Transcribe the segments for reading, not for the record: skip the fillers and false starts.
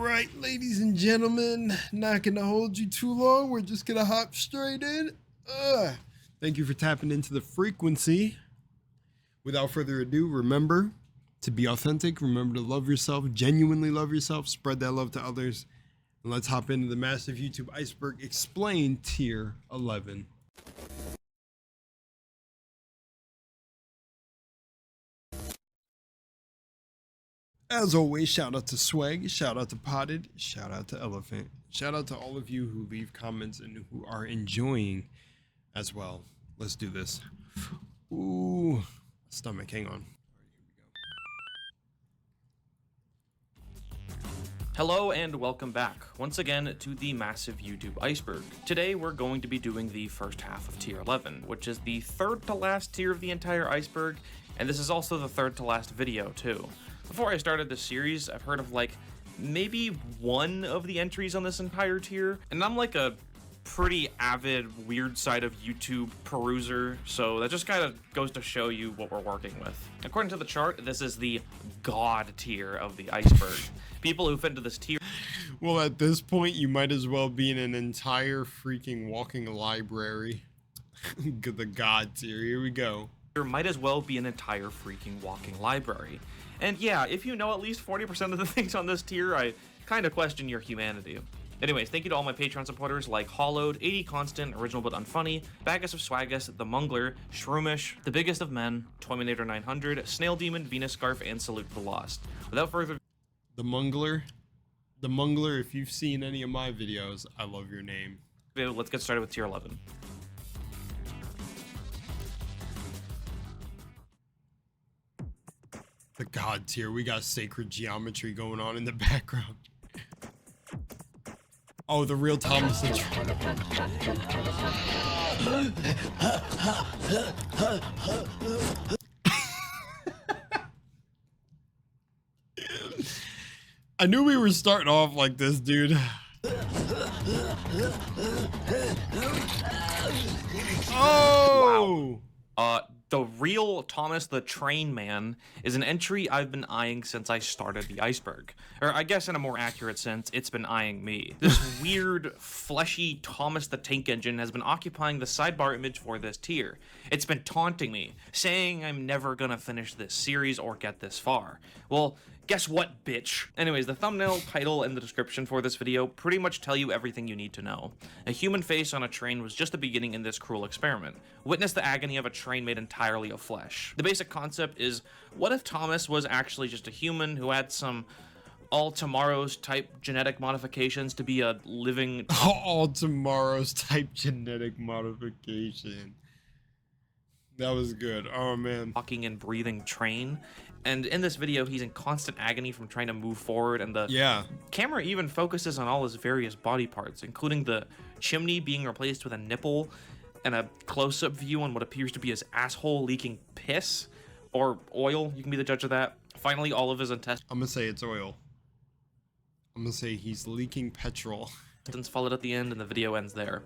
right, ladies and gentlemen, not gonna hold you too long. We're just gonna hop straight in. Thank you for tapping into the frequency. Without further ado, remember to be authentic. Remember to love yourself, genuinely love yourself, spread that love to others. And let's hop into the massive YouTube Iceberg Explain Tier 11. As always, shout out to Swag, shout out to Potted, shout out to Elephant, shout out to all of you who leave comments and who are enjoying as well. Let's do this. Ooh, stomach, hang on. Hello and welcome back once again to the massive YouTube Iceberg. Today we're going to be doing the first half of tier 11, which is the third to last tier of the entire iceberg, and this is also the third to last video too. Before I started this series, I've heard of like maybe one of the entries on this entire tier, and I'm like a pretty avid weird side of YouTube peruser, so that just kind of goes to show you what we're working with. According to the chart, this is the god tier of the iceberg. People who fit into this tier, well, at this point you might as well be in an entire freaking walking library. The god tier, here we go. There might as well be an entire freaking walking library. And yeah, if you know at least 40% of the things on this tier, I kind of question your humanity. Anyways, thank you to all my Patreon supporters like Hollowed, 80 Constant, Original But Unfunny, Bagus of Swaggus, The Mungler, Shroomish, The Biggest of Men, Toyminator 900, Snail Demon, Venus Scarf, and Salute the Lost. Without further The Mungler, if you've seen any of my videos, I love your name. ado, let's get started with tier 11. The god tier, we got sacred geometry going on in the background. Oh, the real Thomas the Trainman. I knew we were starting off like this, dude. Oh! Wow. The real Thomas the Trainman is an entry I've been eyeing since I started the iceberg. Or I guess in a more accurate sense, it's been eyeing me. This weird, fleshy Thomas the Tank Engine has been occupying the sidebar image for this tier. It's been taunting me, saying I'm never gonna finish this series or get this far. Well, guess what, bitch? Anyways, the thumbnail, title, and the description for this video pretty much tell you everything you need to know. A human face on a train was just the beginning in this cruel experiment. Witness the agony of a train made entirely of flesh. The basic concept is, what if Thomas was actually just a human who had some all tomorrow's type genetic modifications to be a living... all tomorrow's type genetic modification. That was good. Oh man. Walking and breathing train. And in this video, he's in constant agony from trying to move forward, and the camera even focuses on all his various body parts, including the chimney being replaced with a nipple, and a close-up view on what appears to be his asshole leaking piss, or oil. You can be the judge of that. Finally, all of his intestines... I'm gonna say it's oil. I'm gonna say he's leaking petrol. Followed at the end, and the video ends there.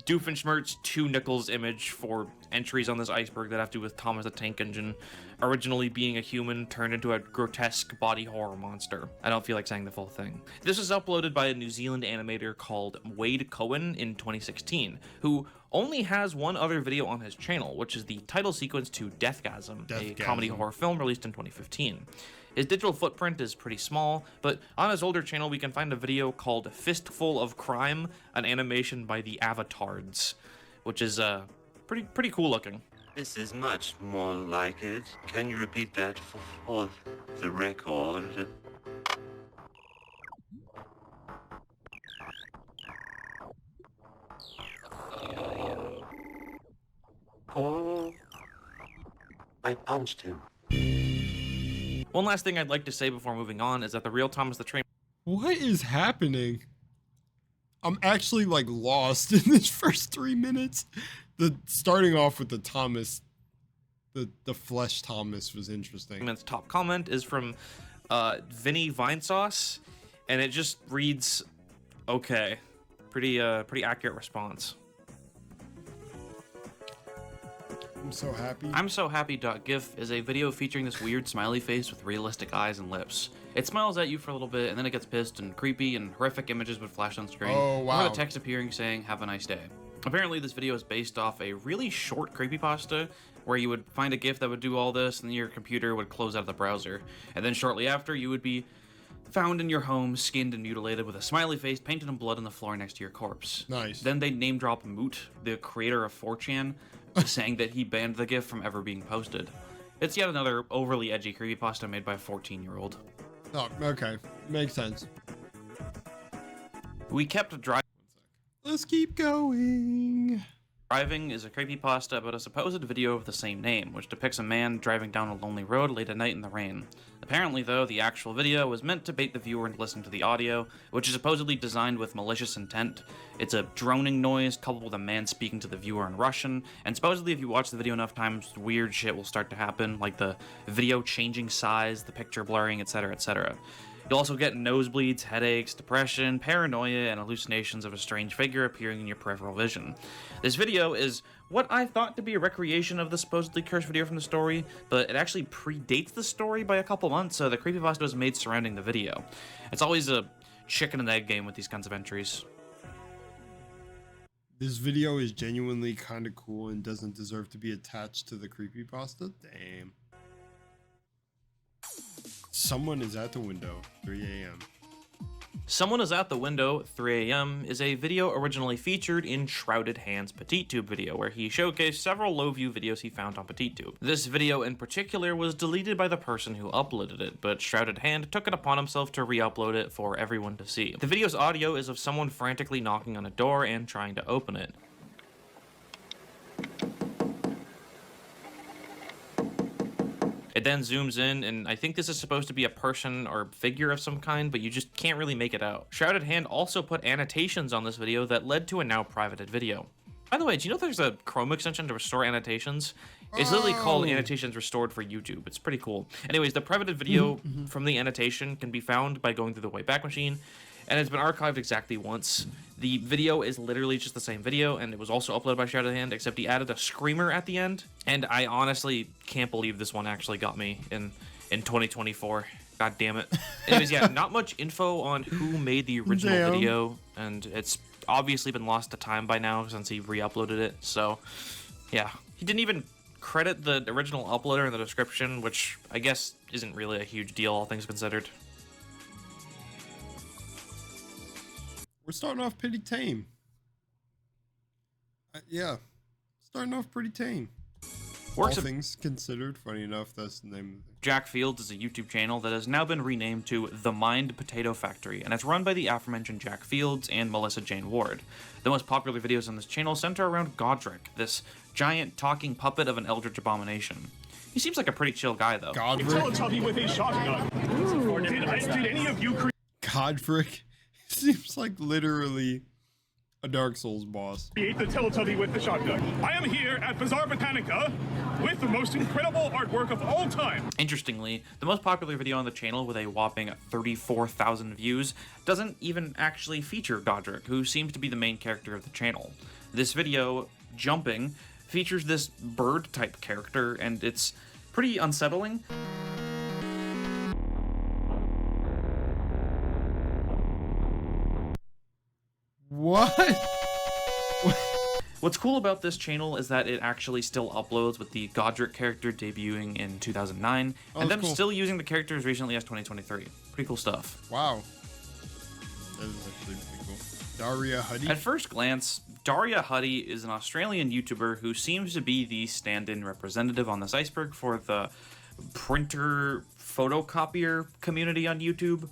Doofenshmirtz 2 nickels image for entries on this iceberg that have to do with Thomas the Tank Engine originally being a human turned into a grotesque body horror monster. I don't feel like saying the full thing. This was uploaded by a New Zealand animator called Wade Cohen in 2016, who only has one other video on his channel, which is the title sequence to Deathgasm, a comedy horror film released in 2015. His digital footprint is pretty small, but on his older channel we can find a video called Fistful of Crime, an animation by the Avatars, which is pretty cool looking. This is much more like it. Can you repeat that for the record? Oh, I punched him. One last thing I'd like to say before moving on is that the real Thomas the Trainman... What is happening? I'm actually like lost in this first 3 minutes. Starting off with the Thomas, the flesh Thomas was interesting. Man's top comment is from Vinny Vinesauce, and it just reads, okay. Pretty accurate response. I'm so happy. I'm so happy.gif is a video featuring this weird smiley face with realistic eyes and lips. It smiles at you for a little bit and then it gets pissed, and creepy and horrific images would flash on screen. Oh, wow. Or the text appearing saying, "Have a nice day." Apparently this video is based off a really short creepypasta where you would find a GIF that would do all this and your computer would close out of the browser. And then shortly after, you would be found in your home, skinned and mutilated with a smiley face painted in blood on the floor next to your corpse. Nice. Then they name drop Moot, the creator of 4chan, saying that he banned the GIF from ever being posted. It's yet another overly edgy creepypasta made by a 14-year-old. Oh, okay. Makes sense. We kept driving. Let's keep going. Driving is a creepypasta about a supposed video of the same name, which depicts a man driving down a lonely road late at night in the rain. Apparently, though, the actual video was meant to bait the viewer into listening to the audio, which is supposedly designed with malicious intent. It's a droning noise coupled with a man speaking to the viewer in Russian, and supposedly if you watch the video enough times, weird shit will start to happen, like the video changing size, the picture blurring, etc., etc. You'll also get nosebleeds, headaches, depression, paranoia, and hallucinations of a strange figure appearing in your peripheral vision. This video is what I thought to be a recreation of the supposedly cursed video from the story, but it actually predates the story by a couple months, so the creepypasta was made surrounding the video. It's always a chicken and egg game with these kinds of entries. This video is genuinely kind of cool and doesn't deserve to be attached to the creepypasta. Damn. Someone is at the window, 3 a.m. Someone is at the window, 3 a.m. is a video originally featured in Shrouded Hand's Petit Tube video, where he showcased several low-view videos he found on Petit Tube. This video in particular was deleted by the person who uploaded it, but Shrouded Hand took it upon himself to re-upload it for everyone to see. The video's audio is of someone frantically knocking on a door and trying to open it. It then zooms in, and I think this is supposed to be a person or figure of some kind, but you just can't really make it out. Shrouded Hand also put annotations on this video that led to a now privated video. By the way, do you know there's a Chrome extension to restore annotations? It's literally called Annotations Restored for YouTube. It's pretty cool. Anyways, the privated video from the annotation can be found by going through the Wayback Machine, and it's been archived exactly once. The video is literally just the same video, and it was also uploaded by Shrouded Hand, except he added a screamer at the end, and I honestly can't believe this one actually got me in 2024. God damn it. Anyways, yeah, not much info on who made the original video, and it's obviously been lost to time by now since he re-uploaded it, so yeah. He didn't even credit the original uploader in the description, which I guess isn't really a huge deal, all things considered. We're starting off pretty tame. Yeah, starting off pretty tame. All things considered, funny enough, that's the name of the thing. Jack Fields is a YouTube channel that has now been renamed to The Mind Potato Factory, and it's run by the aforementioned Jack Fields and Melissa Jane Ward. The most popular videos on this channel center around Godric, this giant talking puppet of an eldritch abomination. He seems like a pretty chill guy, though. Godric? Teletubby with a shotgun. Did any of you Godric? Seems like literally a Dark Souls boss. create the Teletubby with the shotgun? I am here at Bazaar Botanica with the most incredible artwork of all time. Interestingly, the most popular video on the channel with a whopping 34,000 views doesn't even actually feature Godric, who seems to be the main character of the channel. This video, Jumping, features this bird-type character, and it's pretty unsettling. What? What's cool about this channel is that it actually still uploads with the Godric character debuting in 2009, and them still using the character as recently as 2023. Pretty cool stuff. Wow. That is actually pretty cool. Daria Huie? At first glance, Daria Huie is an Australian YouTuber who seems to be the stand-in representative on this Iceberg for the printer photocopier community on YouTube.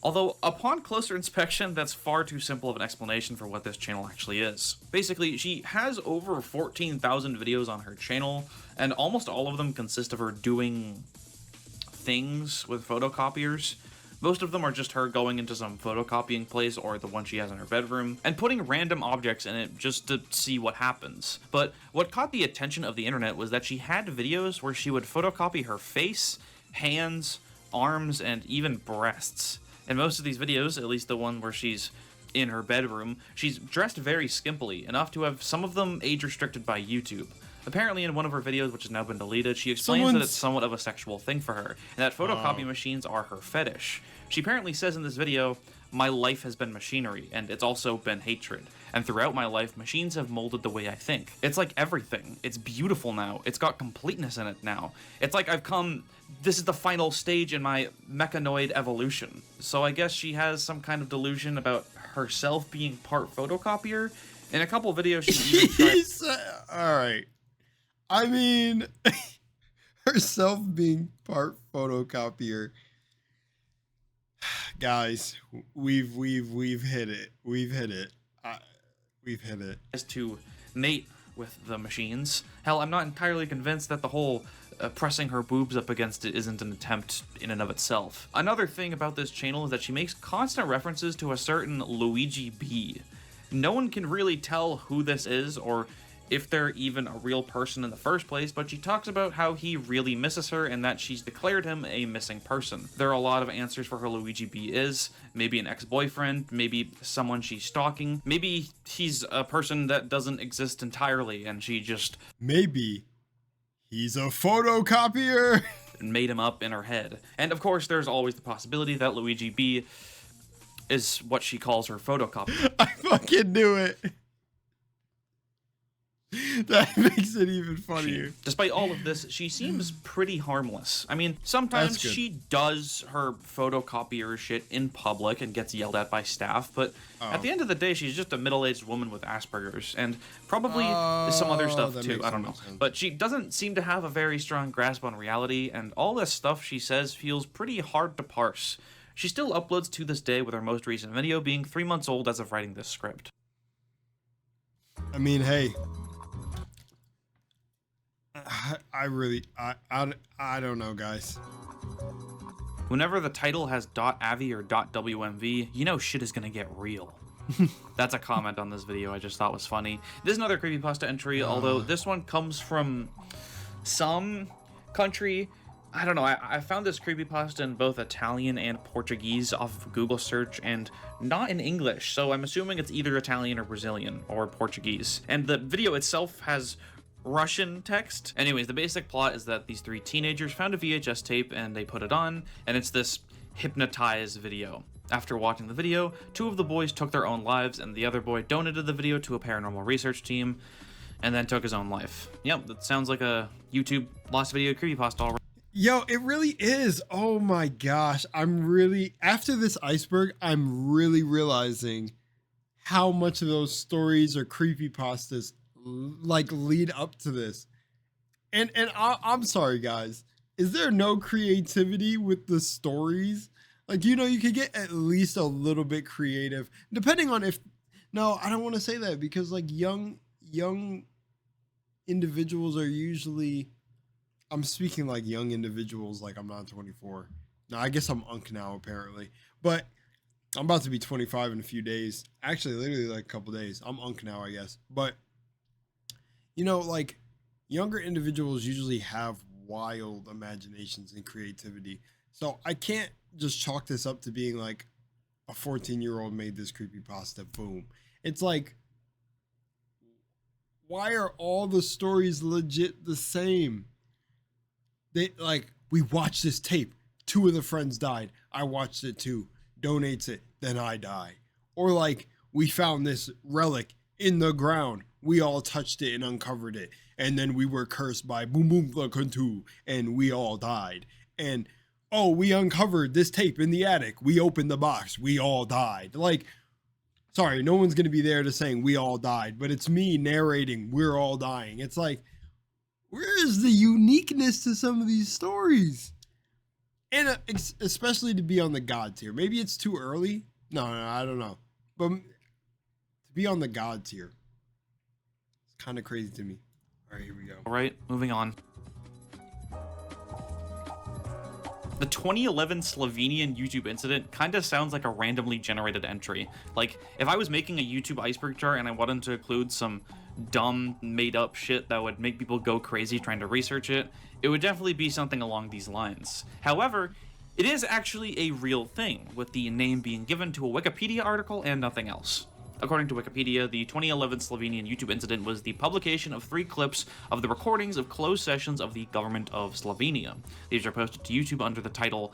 Although, upon closer inspection, that's far too simple of an explanation for what this channel actually is. Basically, she has over 14,000 videos on her channel, and almost all of them consist of her doing things with photocopiers. Most of them are just her going into some photocopying place, or the one she has in her bedroom, and putting random objects in it just to see what happens. But what caught the attention of the internet was that she had videos where she would photocopy her face, hands, arms, and even breasts. In most of these videos, at least the one where she's in her bedroom, she's dressed very skimpily, enough to have some of them age restricted by YouTube. Apparently in one of her videos, which has now been deleted, she explains that it's somewhat of a sexual thing for her, and that photocopy machines are her fetish. She apparently says in this video, "My life has been machinery, and it's also been hatred. And throughout my life, machines have molded the way I think. It's like everything. It's beautiful now. It's got completeness in it now. It's like this is the final stage in my mechanoid evolution." So I guess she has some kind of delusion about herself being part photocopier. In a couple videos, she even tried... Alright. I mean, herself being part photocopier. Guys, we've hit it. We've hit it. We've hit it. As to mate with the machines. Hell, I'm not entirely convinced that the whole pressing her boobs up against it isn't an attempt in and of itself. Another thing about this channel is that she makes constant references to a certain Luigi B. No one can really tell who this is or if they're even a real person in the first place, but she talks about how he really misses her and that she's declared him a missing person. There are a lot of answers for who Luigi B is. Maybe an ex-boyfriend, maybe someone she's stalking, maybe he's a person that doesn't exist entirely and she just... Maybe he's a photocopier! ...made him up in her head. And of course, there's always the possibility that Luigi B is what she calls her photocopier. I fucking knew it! That makes it even funnier. Despite all of this, she seems pretty harmless. I mean, sometimes she does her photocopier shit in public and gets yelled at by staff, but at the end of the day, she's just a middle-aged woman with Asperger's, and probably some other stuff too, I don't know. But she doesn't seem to have a very strong grasp on reality, and all this stuff she says feels pretty hard to parse. She still uploads to this day, with her most recent video being 3 months old as of writing this script. I mean, hey... I don't know, guys. Whenever the title has .avi or .wmv, you know shit is gonna get real. That's a comment on this video I just thought was funny. This is another creepypasta entry, although this one comes from some country. I don't know, I found this creepypasta in both Italian and Portuguese off of Google search and not in English, so I'm assuming it's either Italian or Brazilian or Portuguese. And the video itself has Russian text. Anyways, the basic plot is that these three teenagers found a VHS tape and they put it on, and it's this hypnotized video. After watching the video, 2 of the boys took their own lives, and the other boy donated the video to a paranormal research team, and then took his own life. Yep, that sounds like a YouTube lost video creepypasta already. Yo, it really is. Oh my gosh. After this iceberg, I'm really realizing how much of those stories or creepypastas like lead up to this. And I'm sorry, guys. Is there no creativity with the stories? Like, you know, you could get at least a little bit creative, depending on if... No, I don't want to say that, because like young individuals are usually... I'm speaking like young individuals, like I'm not 24. No, I guess I'm unk now, apparently. But I'm about to be 25 in a few days. Actually, literally like a couple days. I'm unk now, I guess. But, you know, like, younger individuals usually have wild imaginations and creativity. So I can't just chalk this up to being like a 14-year-old made this creepypasta, boom. It's like, why are all the stories legit the same? They like, we watched this tape. 2 of the friends died. I watched it too. Donates it. Then I die. Or like, we found this relic in the ground. We all touched it and uncovered it. And then we were cursed by Boom Boom the Kuntu. And we all died. And, oh, we uncovered this tape in the attic. We opened the box. We all died. Like, sorry, no one's going to be there to saying we all died. But it's me narrating we're all dying. It's like, where is the uniqueness to some of these stories? And especially to be on the God tier. Maybe it's too early. No, I don't know. But to be on the God tier, it's kind of crazy to me. All right, here we go. All right, moving on. The 2011 Slovenian YouTube incident kind of sounds like a randomly generated entry. Like, if I was making a YouTube iceberg chart and I wanted to include some dumb, made-up shit that would make people go crazy trying to research it, it would definitely be something along these lines. However, it is actually a real thing, with the name being given to a Wikipedia article and nothing else. According to Wikipedia, the 2011 Slovenian YouTube incident was the publication of 3 clips of the recordings of closed sessions of the government of Slovenia. These are posted to YouTube under the title...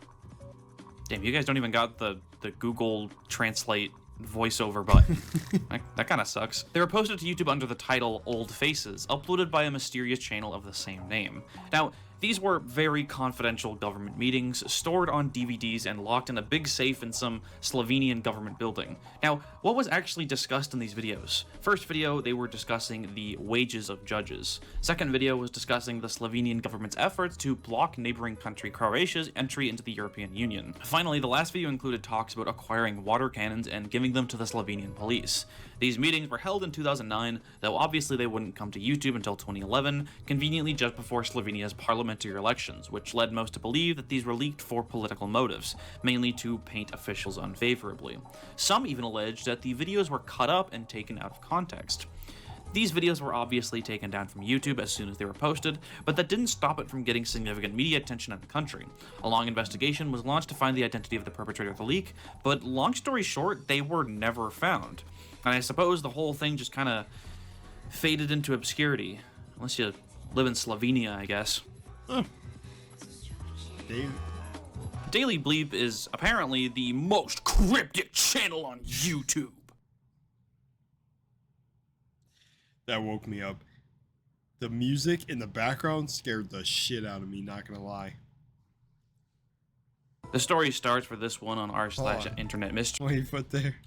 Damn, you guys don't even got the Google Translate voiceover button. That kind of sucks. They were posted to YouTube under the title Old Faces, uploaded by a mysterious channel of the same name. Now, these were very confidential government meetings, stored on DVDs and locked in a big safe in some Slovenian government building. Now, what was actually discussed in these videos? First video, they were discussing the wages of judges. Second video was discussing the Slovenian government's efforts to block neighboring country Croatia's entry into the European Union. Finally, the last video included talks about acquiring water cannons and giving them to the Slovenian police. These meetings were held in 2009, though obviously they wouldn't come to YouTube until 2011, conveniently just before Slovenia's parliamentary elections, which led most to believe that these were leaked for political motives, mainly to paint officials unfavorably. Some even alleged that the videos were cut up and taken out of context. These videos were obviously taken down from YouTube as soon as they were posted, but that didn't stop it from getting significant media attention in the country. A long investigation was launched to find the identity of the perpetrator of the leak, but long story short, they were never found. And I suppose the whole thing just kind of faded into obscurity. Unless you live in Slovenia, I guess. Daily Bleep is apparently the most cryptic channel on YouTube. That woke me up. The music in the background scared the shit out of me, not gonna lie. The story starts for this one on r/internet mystery. What you put there?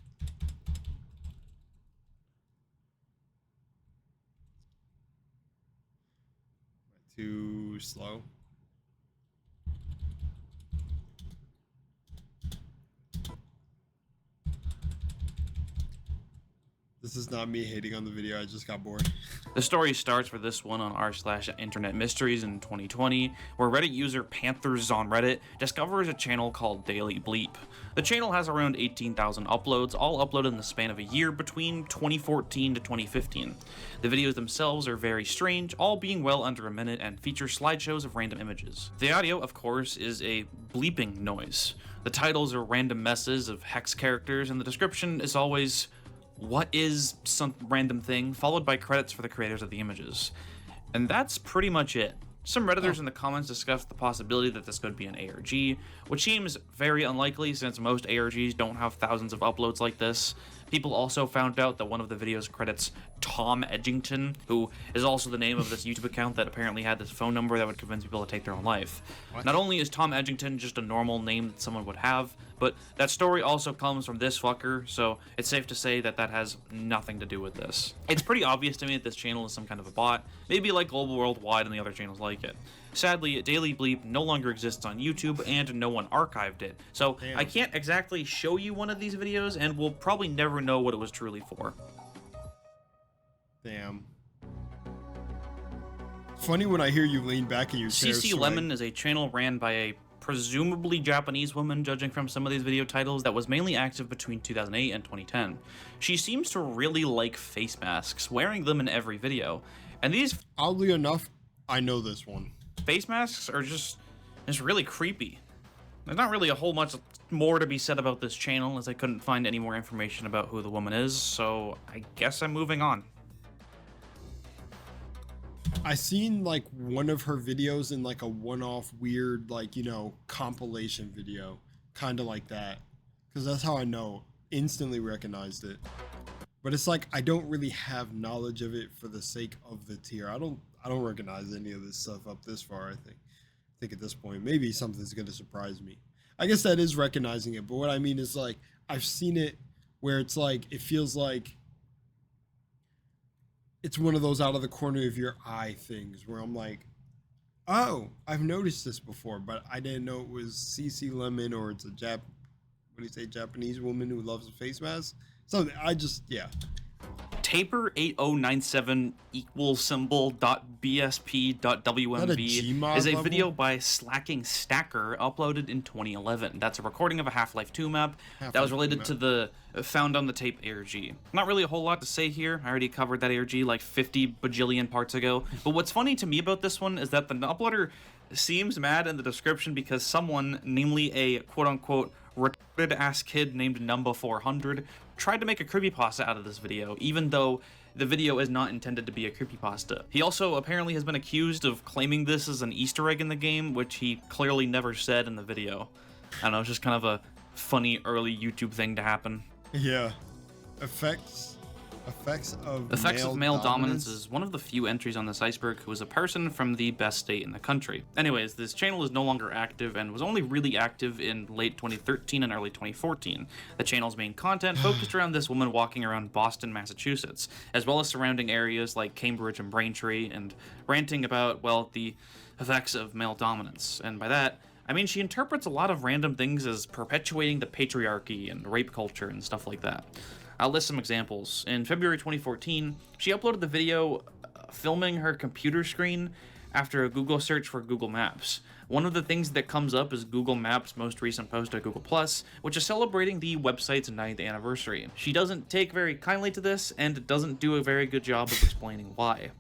Too slow. This is not me hating on the video, I just got bored. The story starts for this one on r/internet mysteries in 2020, where Reddit user Panthers on Reddit discovers a channel called Daily Bleep. The channel has around 18,000 uploads, all uploaded in the span of a year between 2014 to 2015. The videos themselves are very strange, all being well under a minute, and feature slideshows of random images. The audio, of course, is a bleeping noise. The titles are random messes of hex characters, and the description is always, "What is some random thing," followed by credits for the creators of the images. And that's pretty much it. Some Redditors in the comments discussed the possibility that this could be an ARG, which seems very unlikely since most ARGs don't have thousands of uploads like this. People also found out that one of the videos credits Tom Edgington, who is also the name of this YouTube account that apparently had this phone number that would convince people to take their own life. What? Not only is Tom Edgington just a normal name that someone would have, but that story also comes from this fucker, so it's safe to say that that has nothing to do with this. It's pretty obvious to me that this channel is some kind of a bot, maybe like Global Worldwide and the other channels like it. Sadly, Daily Bleep no longer exists on YouTube, and no one archived it, so damn. I can't exactly show you one of these videos, and we'll probably never know what it was truly for. Damn. Funny when I hear you lean back in your chair. CC Lemon is a channel ran by a presumably Japanese woman, judging from some of these video titles, that was mainly active between 2008 and 2010. She seems to really like face masks, wearing them in every video. And these... Oddly enough, I know this one. Face masks are just really creepy. There's not really a whole much more to be said about this channel, as I couldn't find any more information about who the woman is, so I guess I'm moving on. I seen like one of her videos in like a one-off weird, like, you know, compilation video, kind of like that, because that's how I know. Instantly recognized it, but it's like I don't really have knowledge of it for the sake of the tier. I don't recognize any of this stuff up this far. I think at this point maybe something's gonna surprise me. I guess that is recognizing it, but what I mean is like I've seen it where it's like it feels like it's one of those out of the corner of your eye things where I'm like, oh, I've noticed this before, but I didn't know it was CC Lemon, or it's a Japanese woman who loves a face mask. Something yeah. Taper8097 equals symbol.bsp.wmv is a video by Slacking Stacker uploaded in 2011. That's a recording of a Half-Life 2 map that was related to the Found on the Tape ARG. Not really a whole lot to say here. I already covered that ARG like 50 bajillion parts ago. But what's funny to me about this one is that the uploader seems mad in the description because someone, namely a quote-unquote ass kid named Number400 tried to make a creepypasta out of this video, even though the video is not intended to be a creepypasta. He also apparently has been accused of claiming this as an Easter egg in the game, which he clearly never said in the video. I don't know, it's just kind of a funny early YouTube thing to happen. Yeah. Effects of male dominance is one of the few entries on this iceberg who is a person from the best state in the country. Anyways, this channel is no longer active and was only really active in late 2013 and early 2014. The channel's main content focused around this woman walking around Boston, Massachusetts, as well as surrounding areas like Cambridge and Braintree, and ranting about, well, the effects of male dominance. And by that, I mean she interprets a lot of random things as perpetuating the patriarchy and rape culture and stuff like that. I'll list some examples. In February 2014, she uploaded the video filming her computer screen after a Google search for Google Maps. One of the things that comes up is Google Maps' most recent post to Google+, which is celebrating the website's 9th anniversary. She doesn't take very kindly to this, and doesn't do a very good job of explaining why.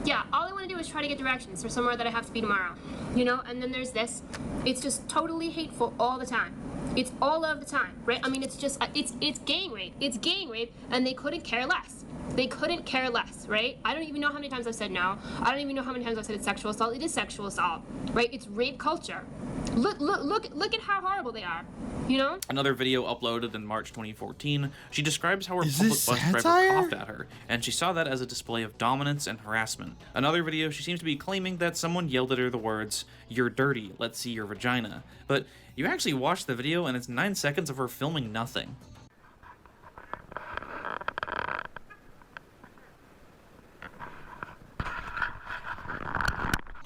Yeah, all I want to do is try to get directions for somewhere that I have to be tomorrow. You know, and then there's this. It's just totally hateful all the time. It's all of the time, right? I mean, it's just, it's gang rape. It's gang rape, and they couldn't care less. They couldn't care less, right? I don't even know how many times I've said no. I don't even know how many times I've said it's sexual assault. It is sexual assault, right? It's rape culture. Look at how horrible they are, you know? Another video uploaded in March 2014, she describes how her Is public this bus driver satire? coughed at her, and she saw that as a display of dominance and harassment. Another video, she seems to be claiming that someone yelled at her the words, "You're dirty, let's see your vagina." But you actually watch the video and it's 9 seconds of her filming nothing.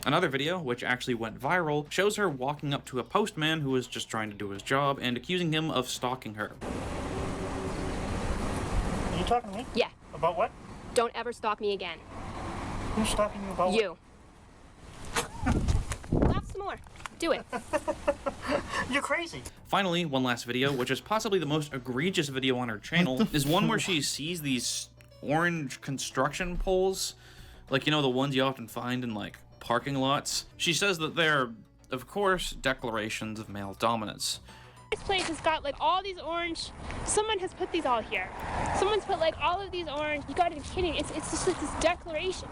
Another video, which actually went viral, shows her walking up to a postman who was just trying to do his job and accusing him of stalking her. Are you talking to me? Yeah. About what? Don't ever stalk me again. Who's stalking you about You. Laugh some more. Do it. what? You're crazy. Finally, one last video, which is possibly the most egregious video on her channel, is one where she sees these orange construction poles, like, you know, the ones you often find in, like, parking lots. She says that they're, of course, declarations of male dominance. This place has got like all these orange. Someone has put these all here. Someone's put like all of these orange. You gotta be kidding. It's just like this declaration,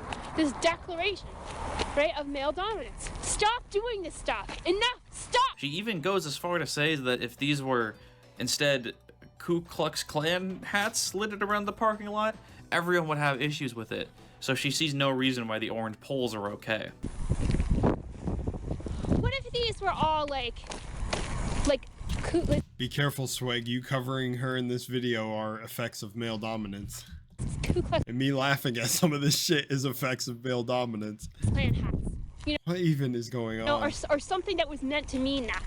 right, of male dominance. Stop doing this stuff. Enough. Stop. She even goes as far to say that if these were instead Ku Klux Klan hats littered around the parking lot, everyone would have issues with it. So she sees no reason why the orange poles are okay. What if these were all like Be careful, Swag. You covering her in this video are effects of male dominance. Ku Klux And me laughing at some of this shit is effects of male dominance. Klan hats? You know, What even is going on? or something that was meant to mean that.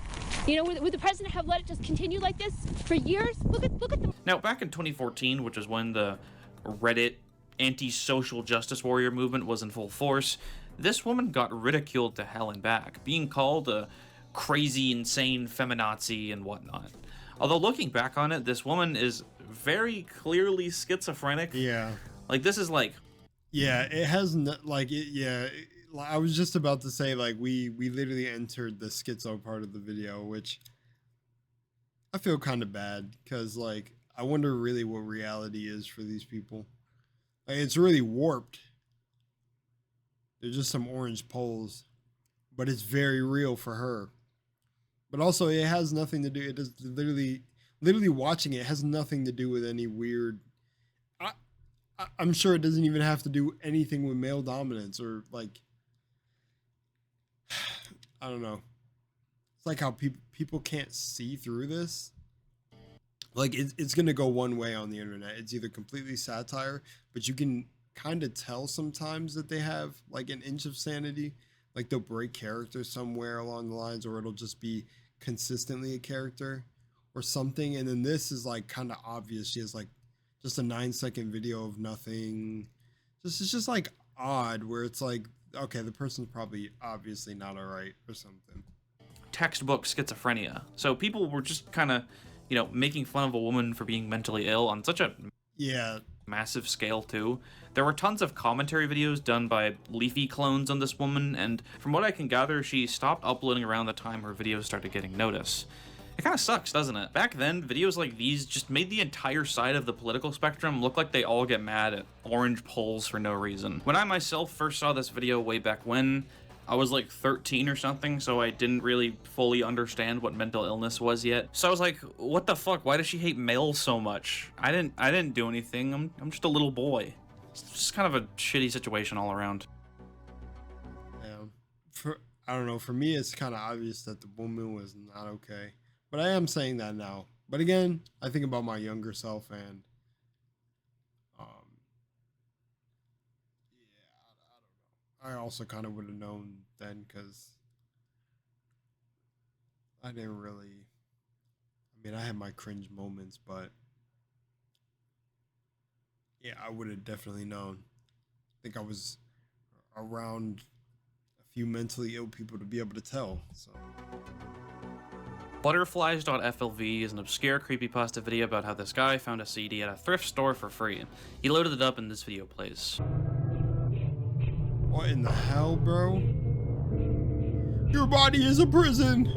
You know, would the president have let it just continue like this for years? Look at the. Now, back in 2014, which is when the Reddit anti-social justice warrior movement was in full force, this woman got ridiculed to hell and back, being called a crazy, insane feminazi and whatnot. Although looking back on it, this woman is very clearly schizophrenic. Yeah. Like, this is like... Yeah, it has I was just about to say, like, we literally entered the schizo part of the video, which I feel kind of bad, because, like, I wonder really what reality is for these people. Like, it's really warped. They're just some orange poles, but it's very real for her. But also, it has nothing to do. It is literally watching it has nothing to do with any weird. I'm sure it doesn't even have to do anything with male dominance or like. I don't know. It's like how people can't see through this. Like it's gonna go one way on the internet. It's either completely satire, but you can kind of tell sometimes that they have like an inch of sanity. Like they'll break character somewhere along the lines, or it'll just be consistently a character or something. And then this is like kind of obvious. She has like just a 9-second video of nothing. It's just like odd, where it's like, okay, the person's probably obviously not alright or something. Textbook schizophrenia. So people were just kind of, you know, making fun of a woman for being mentally ill on such a massive scale too. There were tons of commentary videos done by Leafy clones on this woman, and from what I can gather, she stopped uploading around the time her videos started getting notice. It kind of sucks, doesn't it? Back then, videos like these just made the entire side of the political spectrum look like they all get mad at orange polls for no reason. When I myself first saw this video way back when, I was like 13 or something, so I didn't really fully understand what mental illness was yet. So I was like, what the fuck? Why does she hate males so much? I didn't do anything. I'm just a little boy. It's just kind of a shitty situation all around. Yeah. I don't know, for me it's kind of obvious that the woman was not okay. But I am saying that now. But again, I think about my younger self and yeah, I don't know. I also kind of would have known then because I didn't really, I mean, I had my cringe moments, but yeah, I would have definitely known. I think I was around a few mentally ill people to be able to tell, so. Butterflies.flv is an obscure creepypasta video about how this guy found a CD at a thrift store for free. He loaded it up and this video plays. What in the hell, bro? Your body is a prison!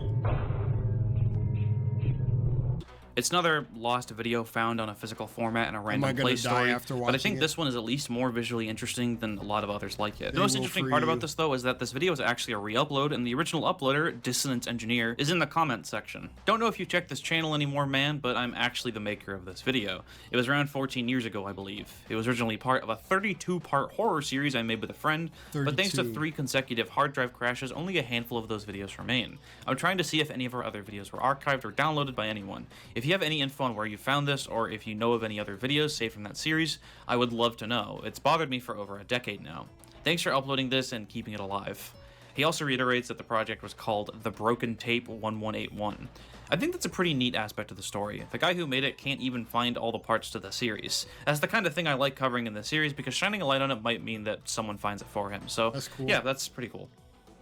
It's another lost video found on a physical format in a random Play Store, but I think this one is at least more visually interesting than a lot of others like it. The most interesting part about this, though, is that this video is actually a re-upload, and the original uploader, Dissonance Engineer, is in the comments section. Don't know if you check this channel anymore, man, but I'm actually the maker of this video. It was around 14 years ago, I believe. It was originally part of a 32-part horror series I made with a friend, but thanks to 3 consecutive hard drive crashes, only a handful of those videos remain. I'm trying to see if any of our other videos were archived or downloaded by anyone. If you have any info on where you found this, or if you know of any other videos saved from that series, I would love to know. It's bothered me for over a decade now. Thanks for uploading this and keeping it alive. He also reiterates that the project was called The Broken Tape 1181. I think that's a pretty neat aspect of the story. The guy who made it can't even find all the parts to the series. That's the kind of thing I like covering in the series because shining a light on it might mean that someone finds it for him. So that's cool. Yeah, that's pretty cool.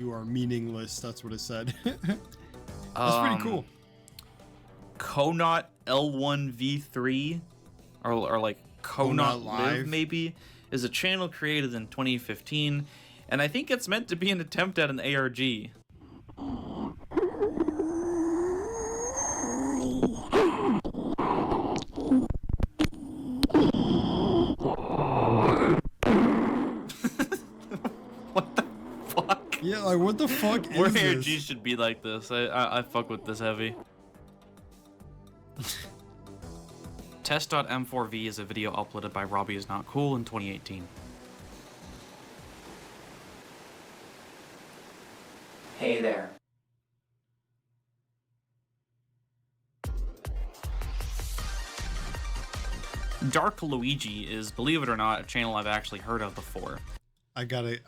You are meaningless, that's what it said. That's pretty cool. Conot L1V3 or like Conot Live maybe is a channel created in 2015, and I think it's meant to be an attempt at an ARG. What the fuck? Yeah, like what the fuck is More this? ARGs should be like this. I fuck with this heavy. Test.m4v is a video uploaded by Robbie Is Not Cool in 2018. Hey there. Dark Luigi is, believe it or not, a channel I've actually heard of before. I gotta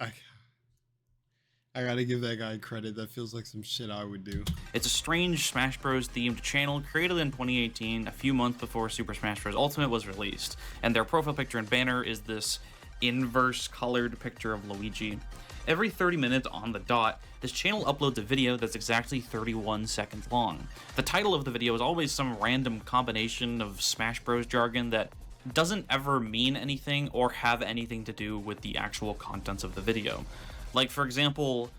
give that guy credit. That feels like some shit I would do. It's a strange Smash Bros. Themed channel created in 2018, a few months before Super Smash Bros. Ultimate was released, and their profile picture and banner is this inverse colored picture of Luigi. Every 30 minutes on the dot, this channel uploads a video that's exactly 31 seconds long. The title of the video is always some random combination of Smash Bros. Jargon that doesn't ever mean anything or have anything to do with the actual contents of the video. Like, for example,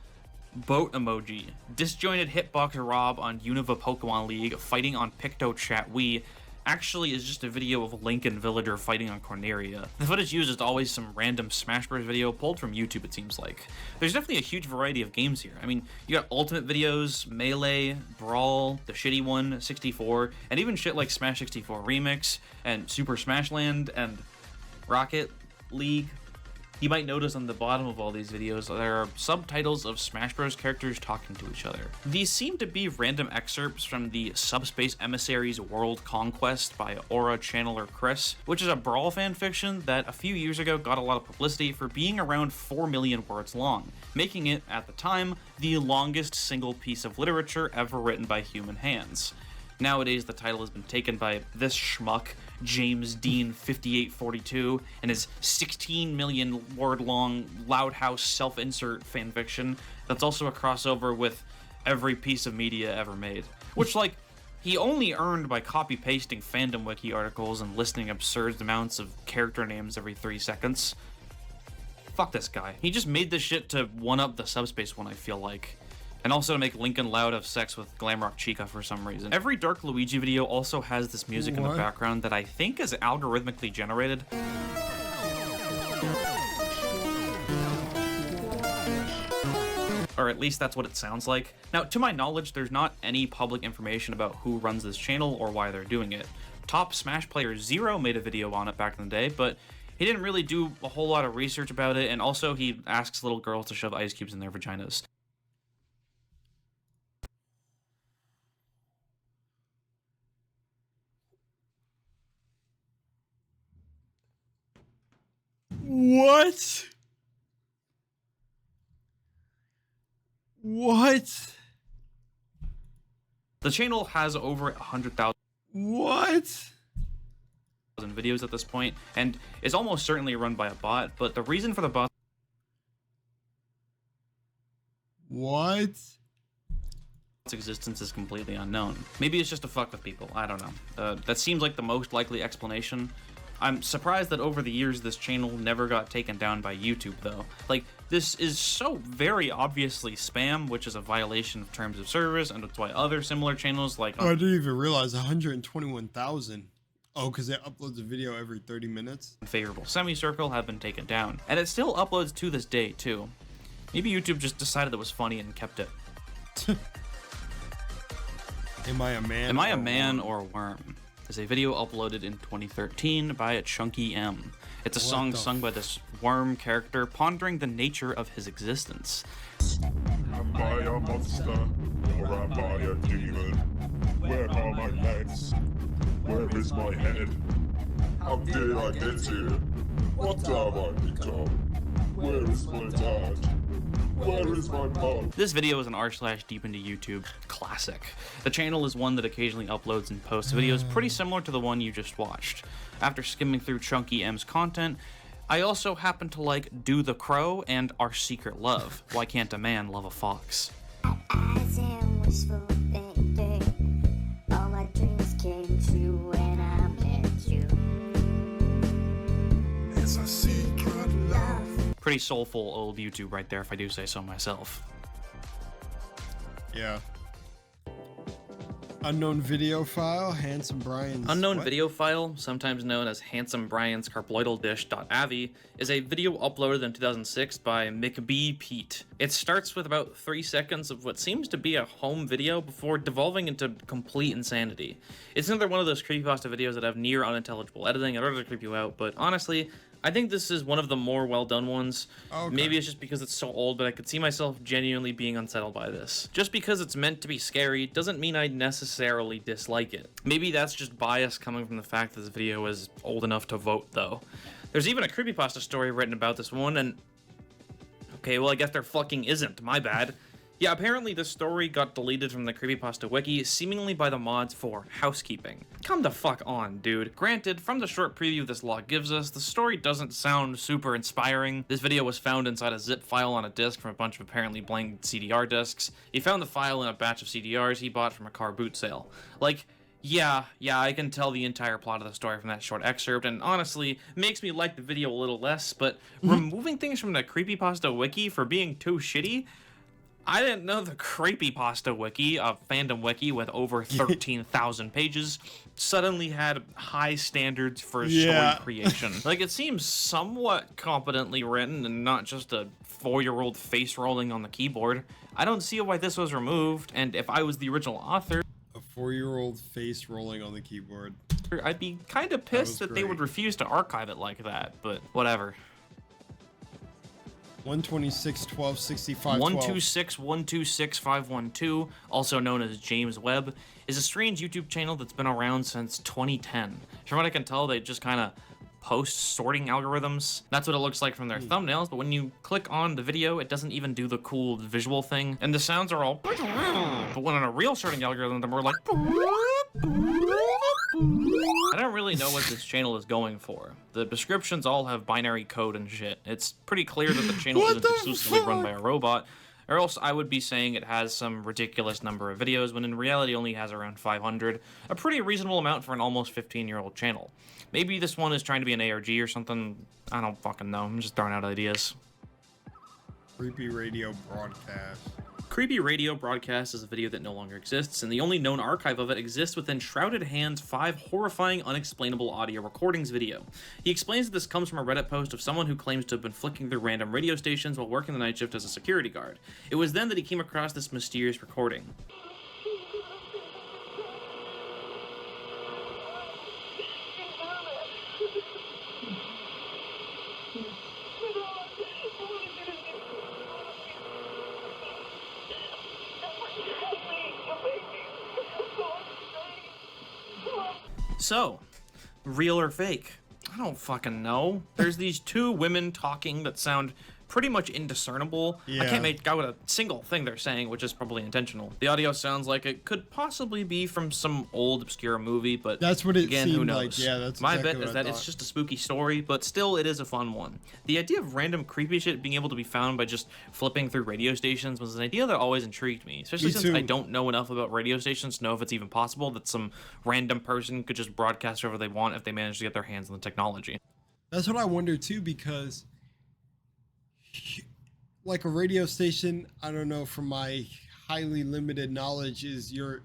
boat emoji, disjointed hitboxer Rob on Unova Pokemon League fighting on PictoChat Wii actually is just a video of Link and Villager fighting on Corneria. The footage used is always some random Smash Bros. Video pulled from YouTube, it seems like. There's definitely a huge variety of games here. I mean, you got Ultimate videos, Melee, Brawl, the shitty one, 64, and even shit like Smash 64 Remix, and Super Smash Land, and Rocket League. You might notice on the bottom of all these videos there are subtitles of Smash Bros. Characters talking to each other. These seem to be random excerpts from the Subspace Emissaries World Conquest by Aura Channeler Chris, which is a Brawl fanfiction that a few years ago got a lot of publicity for being around 4 million words long, making it, at the time, the longest single piece of literature ever written by human hands. Nowadays, the title has been taken by this schmuck, James Dean 5842, and his 16 million word long Loud House self-insert fanfiction that's also a crossover with every piece of media ever made. Which, like, he only earned by copy-pasting fandom wiki articles and listing absurd amounts of character names every 3 seconds. Fuck this guy. He just made this shit to one-up the Subspace one, I feel like. And also to make Lincoln Loud have sex with Glamrock Chica for some reason. Every Dark Luigi video also has this music in the background that I think is algorithmically generated. Or at least that's what it sounds like. Now, to my knowledge, there's not any public information about who runs this channel or why they're doing it. Top Smash player Zero made a video on it back in the day, but he didn't really do a whole lot of research about it, and also he asks little girls to shove ice cubes in their vaginas. What? What? The channel has over 100,000 What? videos at this point, and is almost certainly run by a bot, but the reason for the bot What? existence is completely unknown. Maybe it's just to fuck with people, I don't know. That seems like the most likely explanation. I'm surprised that over the years this channel never got taken down by YouTube though. Like, this is so very obviously spam, which is a violation of terms of service, and that's why other similar channels like... Oh, I didn't even realize 121,000. Oh, because it uploads a video every 30 minutes? Favorable Semicircle have been taken down. And it still uploads to this day too. Maybe YouTube just decided it was funny and kept it. Am I a man? Am I a man or worm? Is a video uploaded in 2013 by a Chunky M. It's a song sung by this worm character pondering the nature of his existence. Am I a monster or am I a demon? Where are my legs? Where is my head? How did I get here? What have I become? Where is my dad? Where is my mom? This video is an r/deep into YouTube classic. The channel is one that occasionally uploads and posts videos pretty similar to the one you just watched. After skimming through Chunky M's content, I also happen to like Do the Crow and Our Secret Love. Why Can't a Man Love a Fox? Eyes and wishful thinking, all my dreams came true when I met you. It's a secret love. Pretty soulful old YouTube right there, if I do say so myself. Yeah. Unknown video file, Handsome Brian's... Unknown video file, sometimes known as Handsome Brian's Carploidal-dish.avi, is a video uploaded in 2006 by McB Pete. It starts with about 3 seconds of what seems to be a home video before devolving into complete insanity. It's another one of those creepypasta videos that have near unintelligible editing in order to creep you out, but honestly, I think this is one of the more well-done ones. Okay. Maybe it's just because it's so old, but I could see myself genuinely being unsettled by this. Just because it's meant to be scary doesn't mean I necessarily dislike it. Maybe that's just bias coming from the fact that this video is old enough to vote, though. There's even a creepypasta story written about this one, and... okay, well, I guess there fucking isn't. My bad. Yeah, apparently this story got deleted from the Creepypasta wiki, seemingly by the mods for housekeeping. Come the fuck on, dude. Granted, from the short preview this log gives us, the story doesn't sound super inspiring. This video was found inside a zip file on a disk from a bunch of apparently blank CDR disks. He found the file in a batch of CDRs he bought from a car boot sale. Like, yeah, I can tell the entire plot of the story from that short excerpt, and honestly, makes me like the video a little less, but removing things from the Creepypasta wiki for being too shitty? I didn't know the Creepypasta wiki, a fandom wiki with over 13,000 pages, suddenly had high standards for story creation. Like, it seems somewhat competently written and not just a 4-year-old face rolling on the keyboard. I don't see why this was removed, and if I was the original author... a 4-year-old face rolling on the keyboard. I'd be kind of pissed that they would refuse to archive it like that, but whatever. 126.12.65.12. 126.126.512, also known as James Webb, is a strange YouTube channel that's been around since 2010. From what I can tell, they just kind of post sorting algorithms. That's what it looks like from their thumbnails, but when you click on the video, it doesn't even do the cool visual thing, and the sounds are all... but when on a real sorting algorithm, they're more like... I don't really know what this channel is going for. The descriptions all have binary code and shit. It's pretty clear that the channel isn't exclusively run by a robot, or else I would be saying it has some ridiculous number of videos, when in reality only has around 500, a pretty reasonable amount for an almost 15-year-old channel. Maybe this one is trying to be an ARG or something. I don't fucking know. I'm just throwing out ideas. Creepy radio broadcast. Creepy Radio broadcast is a video that no longer exists, and the only known archive of it exists within Shrouded Hand's 5 horrifying unexplainable audio recordings video. He explains that this comes from a Reddit post of someone who claims to have been flicking through random radio stations while working the night shift as a security guard. It was then that he came across this mysterious recording. So, real or fake? I don't fucking know. There's these 2 women talking that sound pretty much indiscernible. Yeah. I can't make out a single thing they're saying, which is probably intentional. The audio sounds like it could possibly be from some old obscure movie, but that's what it again, seemed who knows? like. Yeah, that's my exactly bet is that I it's thought. just a spooky story, but still, it is a fun one. The idea of random creepy shit being able to be found by just flipping through radio stations was an idea that always intrigued me, especially since I don't know enough about radio stations to know if it's even possible that some random person could just broadcast wherever they want if they manage to get their hands on the technology. That's what I wonder too, because like a radio station, I don't know, from my highly limited knowledge, is you're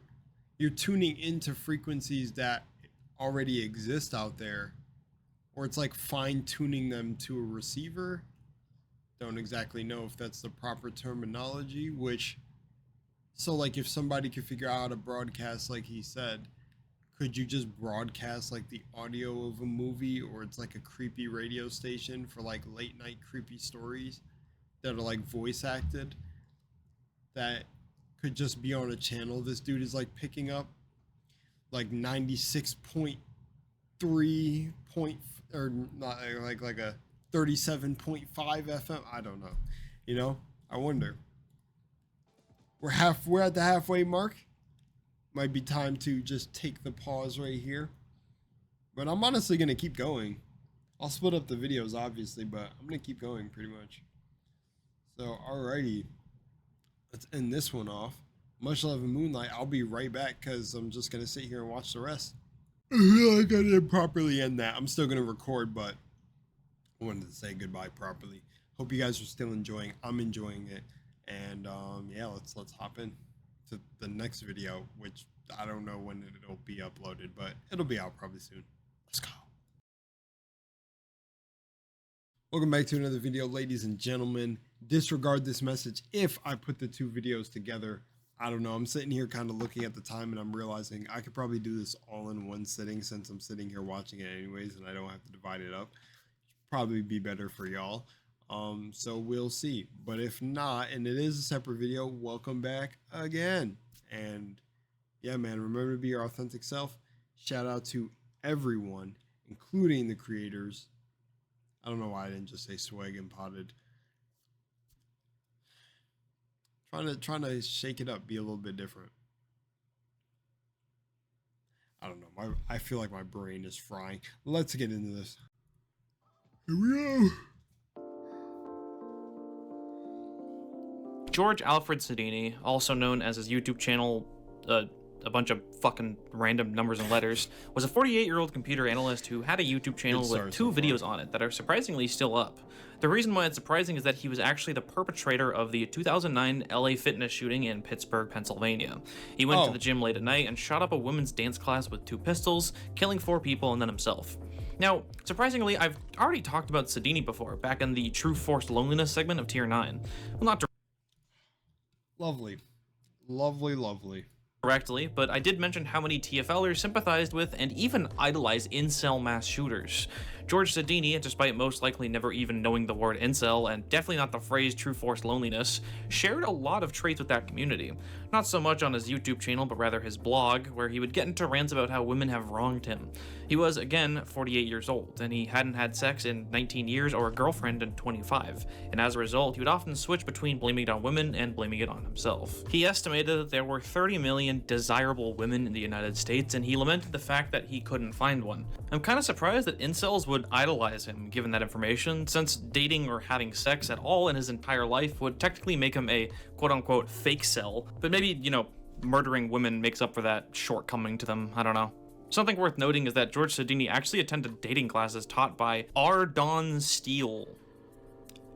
tuning into frequencies that already exist out there, or it's like fine tuning them to a receiver. Don't exactly know if that's the proper terminology, so like if somebody could figure out how to broadcast, like he said, could you just broadcast like the audio of a movie, or it's like a creepy radio station for like late night creepy stories that are like voice acted, that could just be on a channel this dude is like picking up, like 96.3 or not, like a 37.5 FM. I don't know, you know. I wonder. We're at the halfway mark. Might be time to just take the pause right here, but I'm honestly gonna keep going. I'll split up the videos obviously, but I'm gonna keep going pretty much. So, alrighty, let's end this one off. Much love and Moonlight. I'll be right back because I'm just going to sit here and watch the rest. I gotta properly end that. I'm still going to record, but I wanted to say goodbye properly. Hope you guys are still enjoying. I'm enjoying it. And yeah, let's hop in to the next video, which I don't know when it'll be uploaded, but it'll be out probably soon. Let's go. Welcome back to another video, ladies and gentlemen. Disregard this message if I put the 2 videos together. I don't know. I'm sitting here kind of looking at the time and I'm realizing I could probably do this all in one sitting, since I'm sitting here watching it anyways and I don't have to divide it up. Probably be better for y'all. So we'll see. But if not, and it is a separate video, welcome back again. And yeah, man, remember to be your authentic self. Shout out to everyone, including the creators. I don't know why I didn't just say swag and potted. Trying to shake it up, be a little bit different. I don't know. I feel like my brain is frying. Let's get into this. Here we go. George Alfred Sodini, also known as his YouTube channel, a bunch of fucking random numbers and letters, was a 48-year-old computer analyst who had a YouTube channel with 2 videos on it that are surprisingly still up. The reason why it's surprising is that he was actually the perpetrator of the 2009 LA fitness shooting in Pittsburgh, Pennsylvania. He went to the gym late at night and shot up a women's dance class with 2 pistols, killing 4 people and then himself. Now, surprisingly, I've already talked about Sodini before, back in the True Forced Loneliness segment of Tier 9. Well, not Lovely. Lovely, lovely. directly, but I did mention how many TFLers sympathized with and even idolized incel mass shooters. George Sodini, despite most likely never even knowing the word incel and definitely not the phrase true forced loneliness, shared a lot of traits with that community. Not so much on his YouTube channel, but rather his blog, where he would get into rants about how women have wronged him. He was, again, 48 years old, and he hadn't had sex in 19 years or a girlfriend in 25, and as a result, he would often switch between blaming it on women and blaming it on himself. He estimated that there were 30 million desirable women in the United States, and he lamented the fact that he couldn't find one. I'm kind of surprised that incels would idolize him given that information, since dating or having sex at all in his entire life would technically make him a quote-unquote fake cell, but maybe, you know, murdering women makes up for that shortcoming to them, I don't know. Something worth noting is that George Sodini actually attended dating classes taught by R. Don Steele.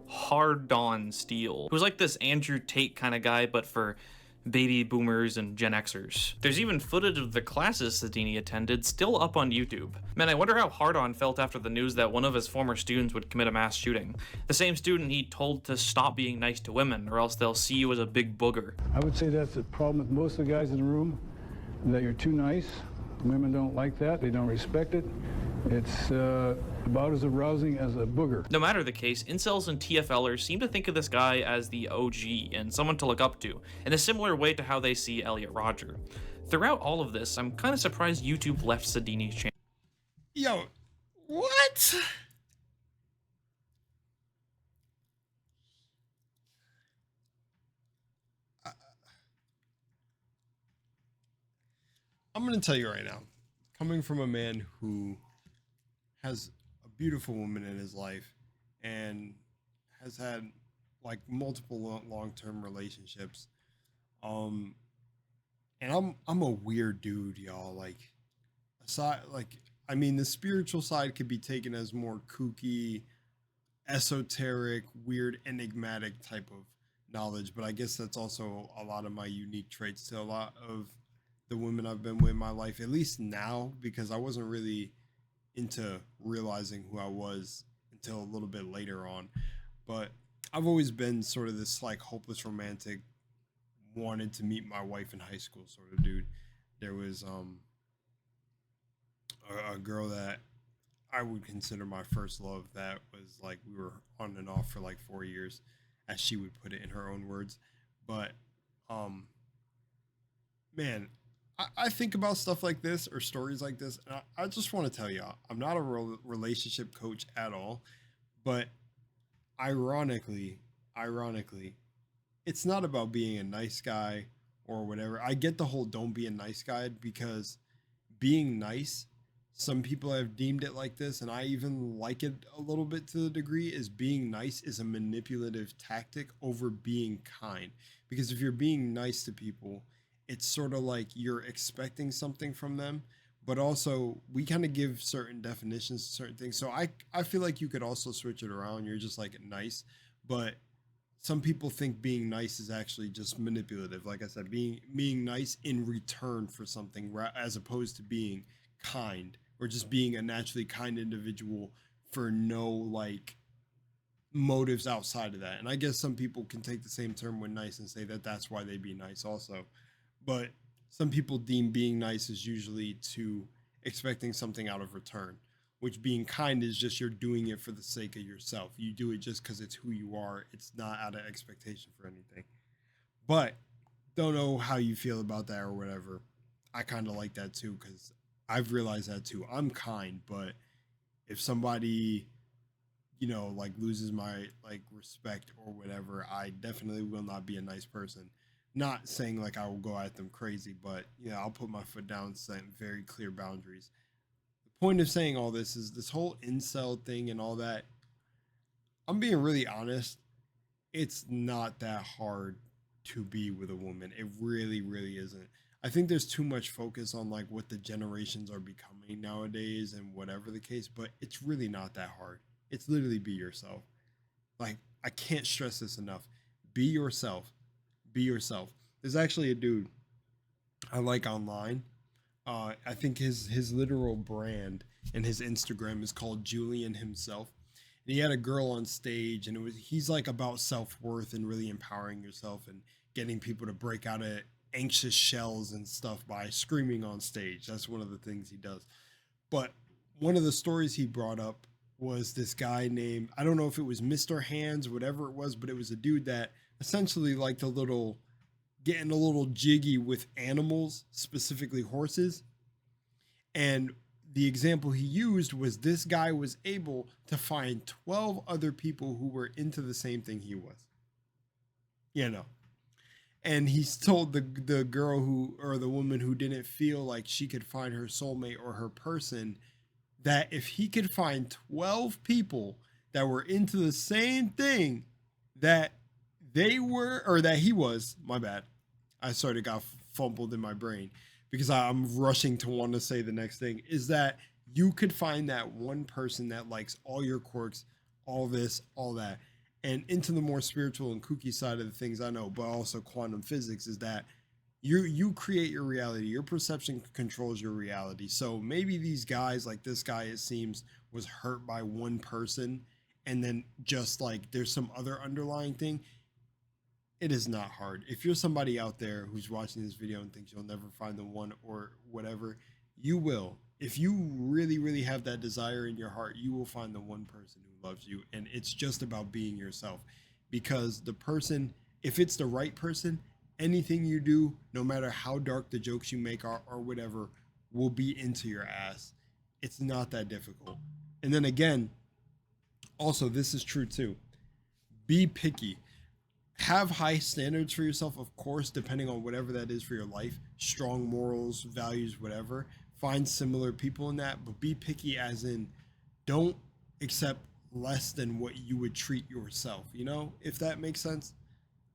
Hard Don Steele, who's like this Andrew Tate kind of guy, but for baby boomers and Gen Xers. There's even footage of the classes Sodini attended still up on YouTube. Man, I wonder how Hardon felt after the news that one of his former students would commit a mass shooting. The same student he told to stop being nice to women, or else they'll see you as a big booger. I would say that's the problem with most of the guys in the room, that you're too nice. Women don't like that, they don't respect it. It's about as arousing as a booger. No matter the case, incels and TFLers seem to think of this guy as the OG and someone to look up to, in a similar way to how they see Elliot Rodger. Throughout all of this, I'm kind of surprised YouTube left Sodini's channel. Yo, what? I'm going to tell you right now, coming from a man who has a beautiful woman in his life and has had like multiple long-term relationships, and I'm a weird dude, y'all. Like, aside, like, I mean, the spiritual side could be taken as more kooky, esoteric, weird, enigmatic type of knowledge, but I guess that's also a lot of my unique traits to a lot of the women I've been with in my life, at least now, because I wasn't really into realizing who I was until a little bit later on. But I've always been sort of this like hopeless romantic, wanted to meet my wife in high school sort of dude. There was a girl that I would consider my first love that was like, we were on and off for like 4 years, as she would put it in her own words. But man, I think about stuff like this or stories like this, and I just want to tell y'all, I'm not a relationship coach at all, but ironically, it's not about being a nice guy or whatever. I get the whole don't be a nice guy, because being nice, some people have deemed it like this, and I even like it a little bit to the degree, is being nice is a manipulative tactic over being kind. Because if you're being nice to people, it's sort of like you're expecting something from them, but also we kind of give certain definitions to certain things. So I feel like you could also switch it around. You're just like nice, but some people think being nice is actually just manipulative. Like I said, being nice in return for something, as opposed to being kind or just being a naturally kind individual for no like motives outside of that. And I guess some people can take the same term with nice and say that that's why they be nice also. But some people deem being nice is usually to expecting something out of return, which being kind is just you're doing it for the sake of yourself. You do it just because it's who you are. It's not out of expectation for anything. But don't know how you feel about that or whatever. I kind of like that too, because I've realized that too. I'm kind, but if somebody, you know, like loses my like respect or whatever, I definitely will not be a nice person. Not saying like I will go at them crazy, but yeah, I'll put my foot down, setting very clear boundaries. The point of saying all this is this whole incel thing and all that. I'm being really honest. It's not that hard to be with a woman. It really, really isn't. I think there's too much focus on like what the generations are becoming nowadays and whatever the case, but it's really not that hard. It's literally be yourself. Like, I can't stress this enough. Be yourself. Be yourself. There's actually a dude I like online. I think his literal brand and his Instagram is called Julian himself. And he had a girl on stage, and he's like about self-worth and really empowering yourself and getting people to break out of anxious shells and stuff by screaming on stage. That's one of the things he does. But one of the stories he brought up was this guy named, I don't know if it was Mr. Hands, whatever it was, but it was a dude that essentially liked getting a little jiggy with animals, specifically horses. And the example he used was this guy was able to find 12 other people who were into the same thing he was. You know. And he's told the girl who, or the woman who didn't feel like she could find her soulmate or her person, that if he could find 12 people that were into the same thing that they were, or that he was, my bad. I sort of got fumbled in my brain because I'm rushing to want to say the next thing, is that you could find that one person that likes all your quirks, all this, all that. and into the more spiritual and kooky side of the things I know, but also quantum physics, is that you create your reality. Your perception controls your reality. So maybe these guys, like this guy, it seems, was hurt by one person, and then just like there's some other underlying thing. It is not hard. If you're somebody out there who's watching this video and thinks you'll never find the one or whatever, you will. If you really, really have that desire in your heart, you will find the one person who loves you. And it's just about being yourself, because the person, if it's the right person, anything you do, no matter how dark the jokes you make are or whatever, will be into your ass. It's not that difficult. And then again, also, this is true too. Be picky. Have high standards for yourself, of course, depending on whatever that is for your life. Strong morals, values, whatever. Find similar people in that, but be picky as in don't accept less than what you would treat yourself, you know, if that makes sense.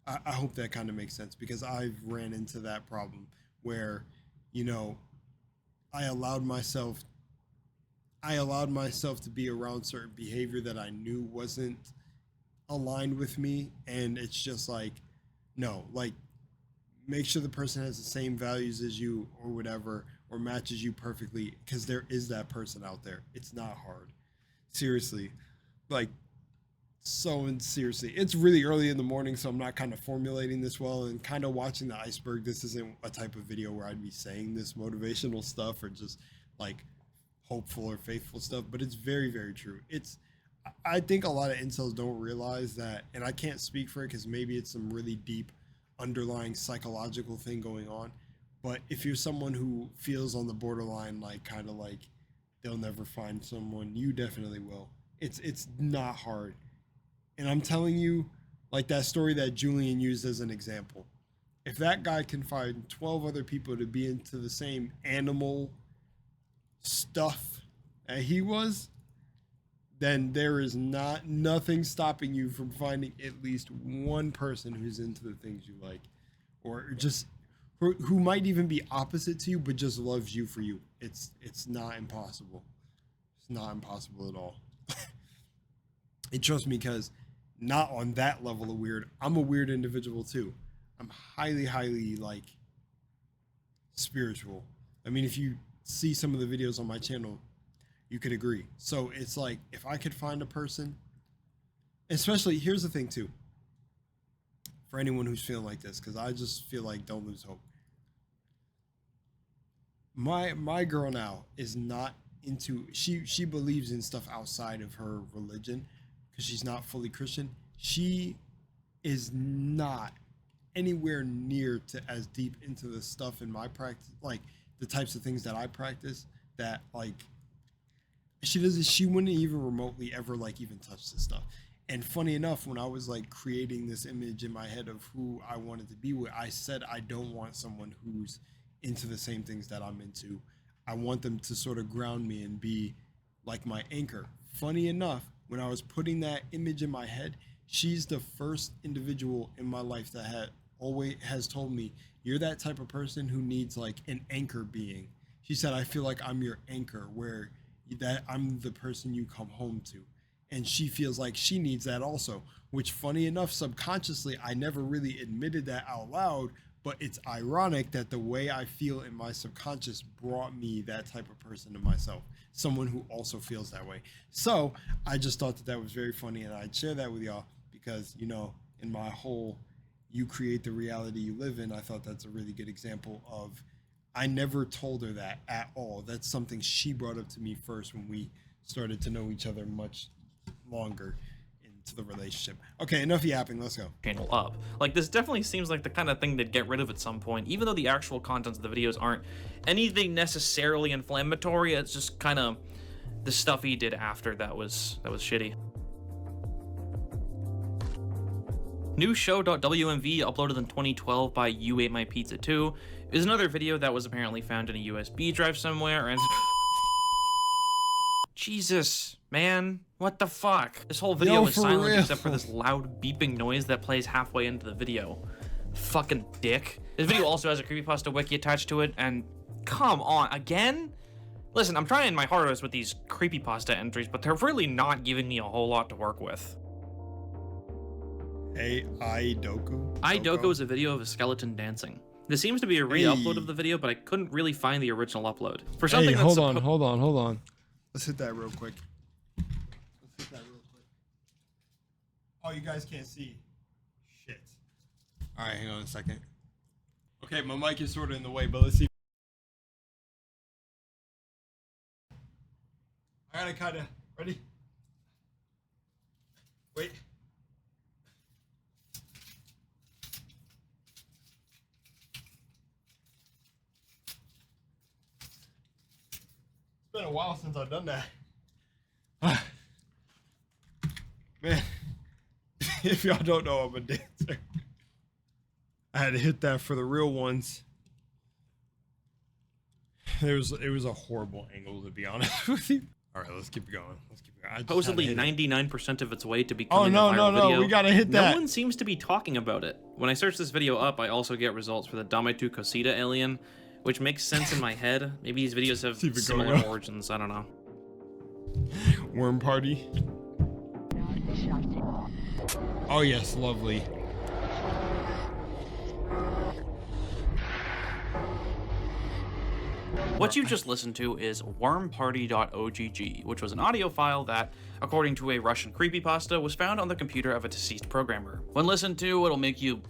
I hope that kind of makes sense, because I've ran into that problem where, you know, I allowed myself to be around certain behavior that I knew wasn't aligned with me, and it's just like, no, like, make sure the person has the same values as you or whatever, or matches you perfectly, because there is that person out there. It's not hard. Seriously. Like, seriously, it's really early in the morning, so I'm not kind of formulating this well, and kind of watching the Iceberg, this isn't a type of video where I'd be saying this motivational stuff or just like hopeful or faithful stuff, but it's very, very true. I think a lot of incels don't realize that, and I can't speak for it because maybe it's some really deep underlying psychological thing going on, but if you're someone who feels on the borderline, like kind of like they'll never find someone, you definitely will. It's not hard. And I'm telling you, like that story that Julian used as an example, if that guy can find 12 other people to be into the same animal stuff that he was, then there is nothing stopping you from finding at least one person who's into the things you like, or just who might even be opposite to you, but just loves you for you. It's not impossible. It's not impossible at all. And trust me, because not on that level of weird. I'm a weird individual too. I'm highly, highly like spiritual. I mean, if you see some of the videos on my channel, you could agree. So it's like, if I could find a person, especially, here's the thing too, for anyone who's feeling like this, because I just feel like don't lose hope. My girl now is not into, she believes in stuff outside of her religion, because she's not fully Christian. She is not anywhere near to as deep into the stuff in my practice, like the types of things that I practice, that like she wouldn't even remotely ever like even touch this stuff. And funny enough, when I was like creating this image in my head of who I wanted to be with, I said I don't want someone who's into the same things that I'm into. I want them to sort of ground me and be like my anchor. Funny enough, when I was putting that image in my head, she's the first individual in my life that always has told me, you're that type of person who needs like an anchor being. She said, I feel like I'm your anchor, where that I'm the person you come home to. And she feels like she needs that also, which funny enough, subconsciously, I never really admitted that out loud, but it's ironic that the way I feel in my subconscious brought me that type of person to myself, someone who also feels that way. So I just thought that was very funny, and I'd share that with y'all because, you know, in my whole you create the reality you live in, I thought that's a really good example of, I never told her that at all. That's something she brought up to me first when we started to know each other much longer into the relationship. Okay, enough yapping, let's go. Channel up. Like, this definitely seems like the kind of thing they'd get rid of at some point, even though the actual contents of the videos aren't anything necessarily inflammatory. It's just kind of the stuff he did after that was shitty. Newshow.wmv, uploaded in 2012 by You Ate My Pizza Too, is another video that was apparently found in a USB drive somewhere, and Jesus, man, what the fuck? This whole video is silent except for this loud beeping noise that plays halfway into the video. Fucking dick. This video also has a Creepypasta wiki attached to it, and come on, again? Listen, I'm trying my hardest with these Creepypasta entries, but they're really not giving me a whole lot to work with. Doko is a video of a skeleton dancing. This seems to be a re-upload of the video, but I couldn't really find the original upload. For something hold on. Let's hit that real quick. Oh, you guys can't see. Shit. All right, hang on a second. Okay, my mic is sort of in the way, but let's see. I gotta kind of ready. Wait. It's been a while since I've done that. Man, if y'all don't know, I'm a dancer. I had to hit that for the real ones. It was a horrible angle, to be honest with you. All right, let's keep it going. Supposedly 99% of its way to becoming a viral video. We gotta hit that. No one seems to be talking about it. When I search this video up, I also get results for the Dame-tu Cosita alien, which makes sense in my head. Maybe these videos have similar origins. I don't know. Worm Party. Oh yes, lovely. What you just listened to is wormparty.ogg, which was an audio file that, according to a Russian creepypasta, was found on the computer of a deceased programmer. When listened to, it'll make you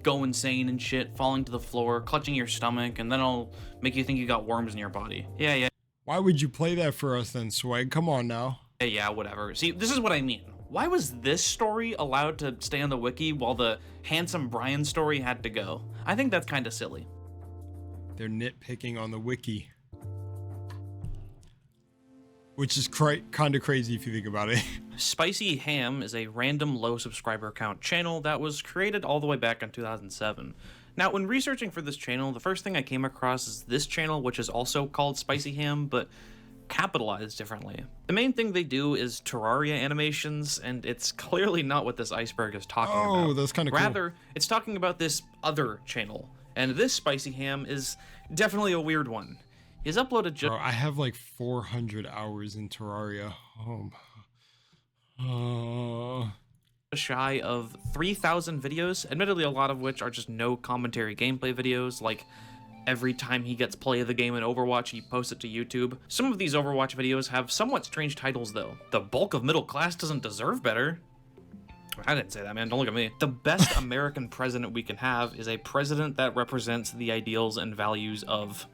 go insane and shit, falling to the floor, clutching your stomach, and then it'll make you think you got worms in your body. Yeah. Why would you play that for us then, Swag? Come on now. Yeah, whatever. See, this is what I mean. Why was this story allowed to stay on the wiki while the Handsome Brian story had to go? I think that's kind of silly. They're nitpicking on the wiki. Which is kind of crazy if you think about it. Spicy Ham is a random low subscriber count channel that was created all the way back in 2007. Now, when researching for this channel, the first thing I came across is this channel, which is also called Spicy Ham, but capitalized differently. The main thing they do is Terraria animations, and it's clearly not what this Iceberg is talking about. Oh, that's kind of cool. Rather, it's talking about this other channel, and this Spicy Ham is definitely a weird one. He's uploaded just... Bro, I have like 400 hours in Terraria. Shy of 3,000 videos, admittedly a lot of which are just no commentary gameplay videos, like every time he gets play of the game in Overwatch, he posts it to YouTube. Some of these Overwatch videos have somewhat strange titles though. The bulk of middle class doesn't deserve better. I didn't say that, man. Don't look at me. The best American president we can have is a president that represents the ideals and values of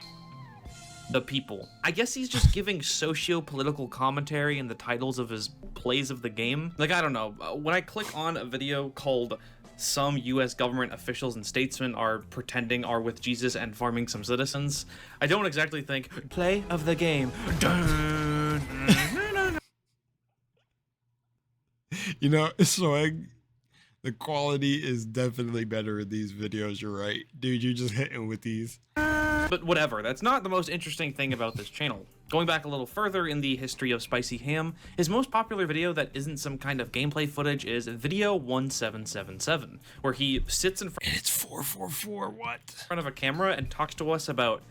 the people. I guess he's just giving socio-political commentary in the titles of his plays of the game. Like, I don't know. When I click on a video called "Some U.S. government officials and statesmen are pretending are with Jesus and farming some citizens," I don't exactly think, play of the game. You know, Swag, the quality is definitely better in these videos. You're right. Dude, you're just hitting with these. But whatever, that's not the most interesting thing about this channel. Going back a little further in the history of Spicy Ham, his most popular video that isn't some kind of gameplay footage is video 1777, where he sits in front... And it's 444, what? ...in front of a camera and talks to us about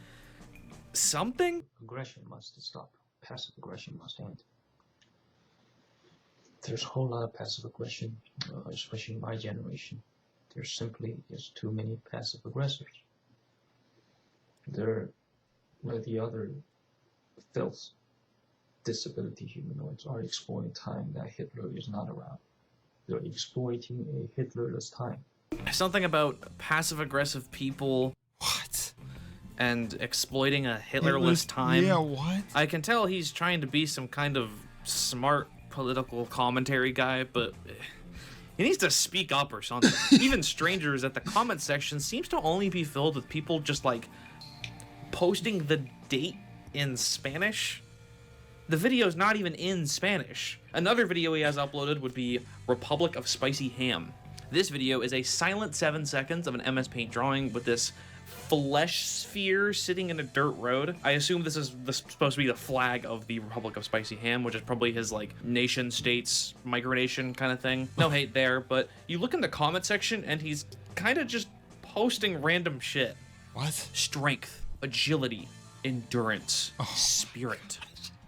something? Aggression must stop. Passive aggression must end. There's a whole lot of passive aggression, especially in my generation. There's simply just too many passive aggressors. They're like the other filth, disability humanoids are exploiting time that Hitler is not around. They're exploiting a Hitlerless time. Something about passive-aggressive people. What? And exploiting a Hitlerless time. Yeah, what? I can tell he's trying to be some kind of smart political commentary guy, but he needs to speak up or something. Even strangers at the comment section seems to only be filled with people just like posting the date in Spanish. The video's not even in Spanish. Another video he has uploaded would be Republic of Spicy Ham. This video is a silent 7 seconds of an MS Paint drawing with this flesh sphere sitting in a dirt road. I assume this is supposed to be the flag of the Republic of Spicy Ham, which is probably his like nation states micronation kind of thing. No hate there, but you look in the comment section and he's kind of just posting random shit. What? Strength, agility, endurance, spirit,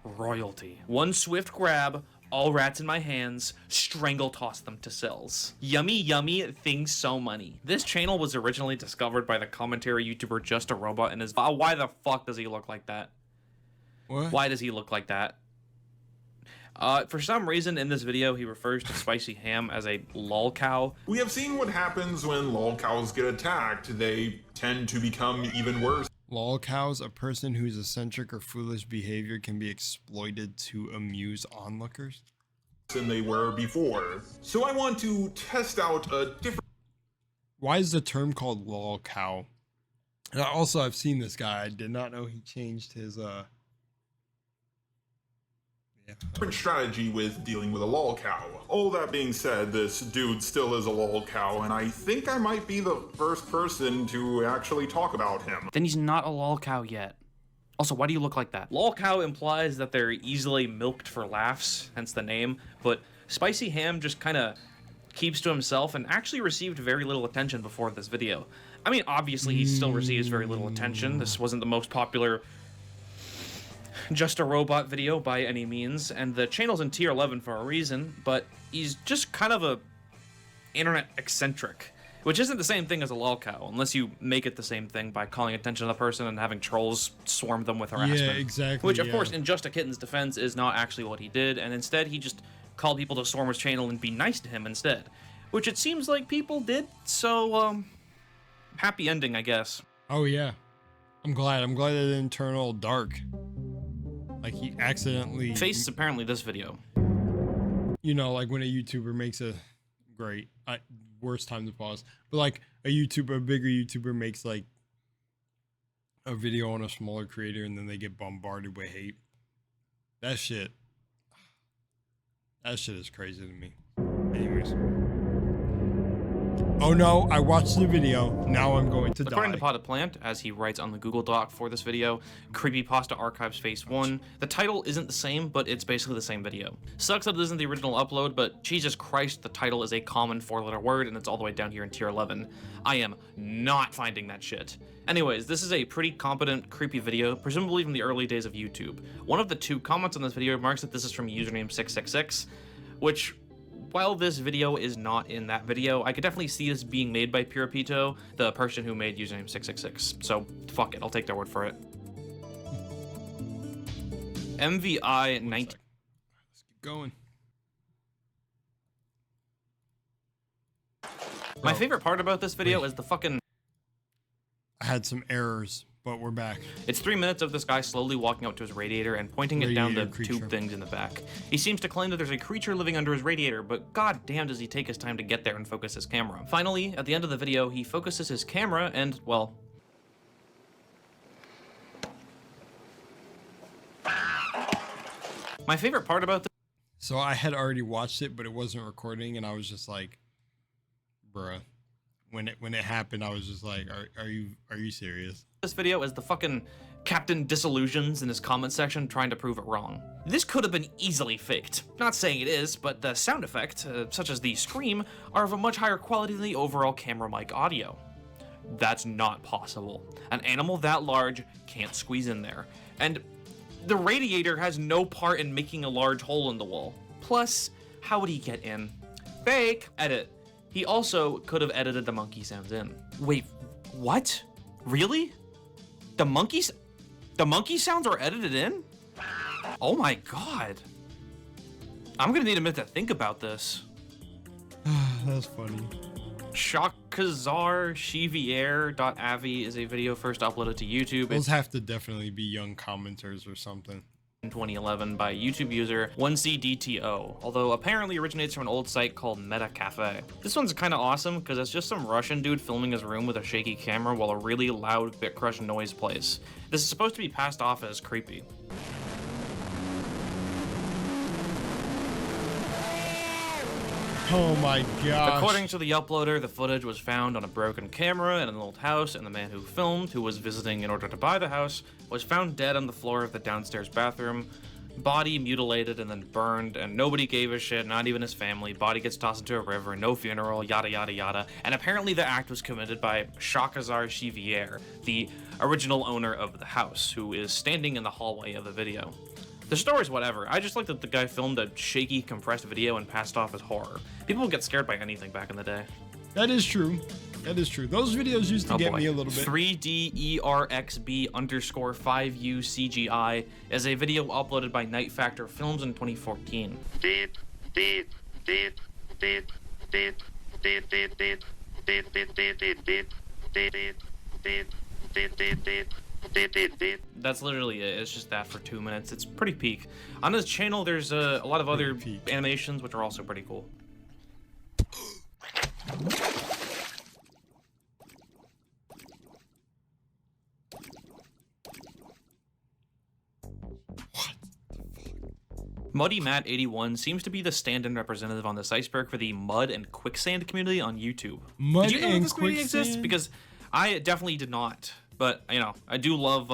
royalty. One swift grab, all rats in my hands, strangle toss them to cells. Yummy, yummy, things so money. This channel was originally discovered by the commentary YouTuber Just a Robot and his... Why the fuck does he look like that? What? Why does he look like that? For some reason in this video, he refers to Spicy Ham as a lol cow. We have seen what happens when lol cows get attacked. They tend to become even worse. Lol cows, a person whose eccentric or foolish behavior can be exploited to amuse onlookers. Than they were before. So I want to test out a different... Why is the term called lol cow? And also, I've seen this guy. I did not know he changed his, different strategy with dealing with a lol cow. All that being said, this dude still is a lol cow, and I think I might be the first person to actually talk about him. Then he's not a lol cow yet. Also, why do you look like that? Lol cow implies that they're easily milked for laughs, hence the name, but Spicy Ham just kind of keeps to himself and actually received very little attention before this video. I mean, obviously he still receives very little attention. This wasn't the most popular Just a Robot video by any means, and the channel's in tier 11 for a reason, but he's just kind of a internet eccentric, which isn't the same thing as a lol cow, unless you make it the same thing by calling attention to the person and having trolls swarm them with harassment. Yeah, exactly. Which, of course, in Just a Kitten's defense, is not actually what he did, and instead he just called people to storm his channel and be nice to him instead. Which it seems like people did, so, happy ending, I guess. Oh, yeah. I'm glad it didn't turn all dark. Like, he accidentally... Faced apparently this video. You know, like when a YouTuber makes a... Great. Worst time to pause. But, like, a bigger YouTuber makes, like, a video on a smaller creator and then they get bombarded with hate. That shit is crazy to me. Anyways. Oh no, I watched the video. Now I'm going to die. According to Potted Plant, as he writes on the Google Doc for this video, Creepypasta Archives Phase 1, the title isn't the same, but it's basically the same video. Sucks that it isn't the original upload, but Jesus Christ, the title is a common 4-letter word, and it's all the way down here in tier 11. I am not finding that shit. Anyways, this is a pretty competent, creepy video, presumably from the early days of YouTube. One of the 2 comments on this video marks that this is from username 666, which... While this video is not in that video, I could definitely see this being made by Purapito, the person who made username 666. So, fuck it, I'll take their word for it. MVI 19... Let's keep going. My favorite part about this video is the fucking... I had some errors, but we're back. It's 3 minutes of this guy slowly walking out to his radiator and pointing it down the tube things in the back. He seems to claim that there's a creature living under his radiator, but goddamn does he take his time to get there and focus his camera. Finally, at the end of the video, he focuses his camera and, well... My favorite part about this... So I had already watched it, but it wasn't recording, and I was just like, bruh. When it happened, I was just like, are you serious? This video is the fucking Captain Disillusions in his comment section trying to prove it wrong. This could have been easily faked. Not saying it is, but the sound effect, such as the scream, are of a much higher quality than the overall camera mic audio. That's not possible. An animal that large can't squeeze in there. And the radiator has no part in making a large hole in the wall. Plus, how would he get in? Fake! Edit. He also could have edited the monkey sounds in. Wait, what? Really? The monkey sounds are edited in? Oh my god. I'm gonna need a minute to think about this. That's funny. Shakkzcar Sheivierre.av is a video first uploaded to YouTube. Those have to definitely be young commenters or something. In 2011 by YouTube user 1CDTO, although apparently originates from an old site called Meta Cafe. This one's kind of awesome because it's just some Russian dude filming his room with a shaky camera while a really loud BitCrush noise plays. This is supposed to be passed off as creepy. Oh my gosh. According to the uploader, the footage was found on a broken camera in an old house, and the man who filmed, who was visiting in order to buy the house, was found dead on the floor of the downstairs bathroom, body mutilated and then burned, and nobody gave a shit, not even his family. Body gets tossed into a river, no funeral, yada yada yada. And apparently the act was committed by Shakkzcar Sheivierre, the original owner of the house, who is standing in the hallway of the video. The story's whatever. I just like that the guy filmed a shaky, compressed video and passed off as horror. People would get scared by anything back in the day. That is true. That is true. Those videos used to get me a little bit. 3DERXB_5U CGI is a video uploaded by Night Factor Films in 2014. That's literally it. It's just that for 2 minutes. It's pretty peak. On this channel, there's a lot of other animations which are also pretty cool. Muddy Matt 81 seems to be the stand-in representative on this Iceberg for the mud and quicksand community on YouTube. Mud did you know and this community exists? quicksand? Because I definitely did not. But, you know, I do love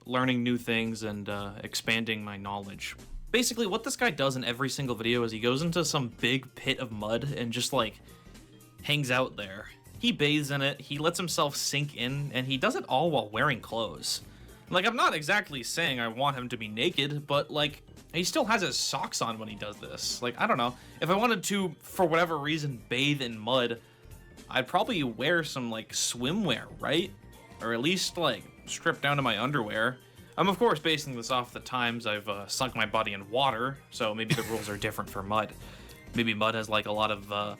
learning new things and expanding my knowledge. Basically, what this guy does in every single video is he goes into some big pit of mud and just, like, hangs out there. He bathes in it, he lets himself sink in, and he does it all while wearing clothes. Like, I'm not exactly saying I want him to be naked, but, like, he still has his socks on when he does this. Like, I don't know. If I wanted to, for whatever reason, bathe in mud, I'd probably wear some, like, swimwear, right? Or at least, like, strip down to my underwear. I'm, of course, basing this off the times I've sunk my body in water, so maybe the rules are different for mud. Maybe mud has, like, a lot of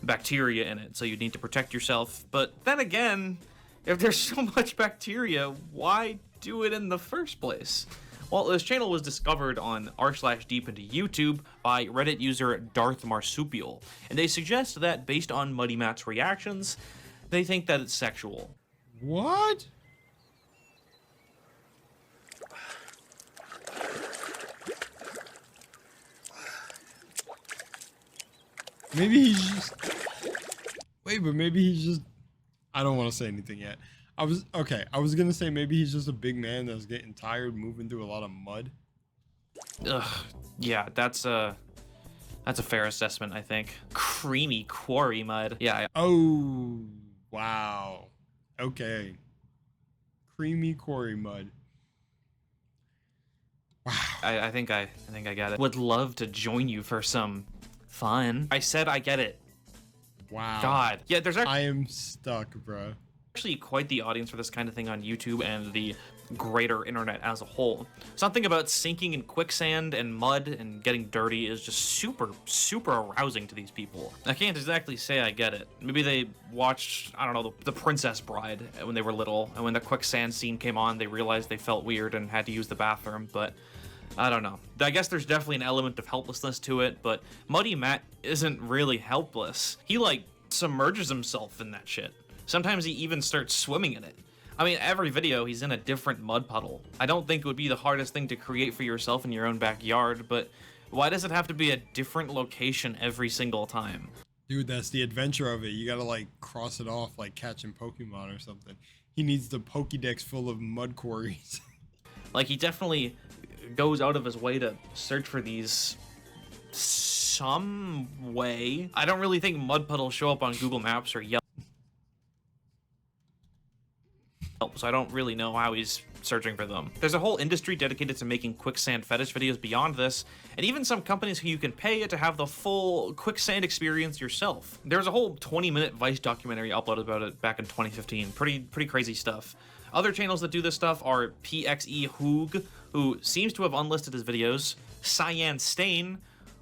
bacteria in it, so you need to protect yourself. But then again, if there's so much bacteria, why do it in the first place? Well, this channel was discovered on r/deep into YouTube by Reddit user Darth Marsupial, and they suggest that based on Muddy Matt's reactions, they think that it's sexual. What? Maybe he's just... Wait, but maybe he's just... I don't want to say anything yet. I was gonna say maybe he's just a big man that's getting tired moving through a lot of mud. Ugh, yeah, that's a fair assessment, I think. Creamy quarry mud. Yeah. Oh, wow. Okay. Creamy quarry mud. Wow. I think I get it. Would love to join you for some fun. I said I get it. Wow. God. Yeah, there's actually... I am stuck, bro. Actually quite the audience for this kind of thing on YouTube and the greater internet as a whole. Something about sinking in quicksand and mud and getting dirty is just super arousing to these people. I can't exactly say I get it. Maybe they watched, I don't know, the Princess Bride when they were little, and when the quicksand scene came on, they realized they felt weird and had to use the bathroom, but I don't know. I guess there's definitely an element of helplessness to it, but Muddy Matt isn't really helpless. He, like, submerges himself in that shit. Sometimes he even starts swimming in it. I mean, every video he's in a different mud puddle. I don't think it would be the hardest thing to create for yourself in your own backyard, but why does it have to be a different location every single time? Dude, that's the adventure of it. You gotta, like, cross it off like catching Pokemon or something. He needs the Pokédex full of mud quarries. Like, he definitely goes out of his way to search for these some way. I don't really think mud puddles show up on Google Maps or Yelp, so I don't really know how he's searching for them. There's a whole industry dedicated to making quicksand fetish videos beyond this, and even some companies who you can pay to have the full quicksand experience yourself. There's a whole 20-minute Vice documentary uploaded about it back in 2015. Pretty crazy stuff. Other channels that do this stuff are PXE Hoog, who seems to have unlisted his videos, Cyan Stain,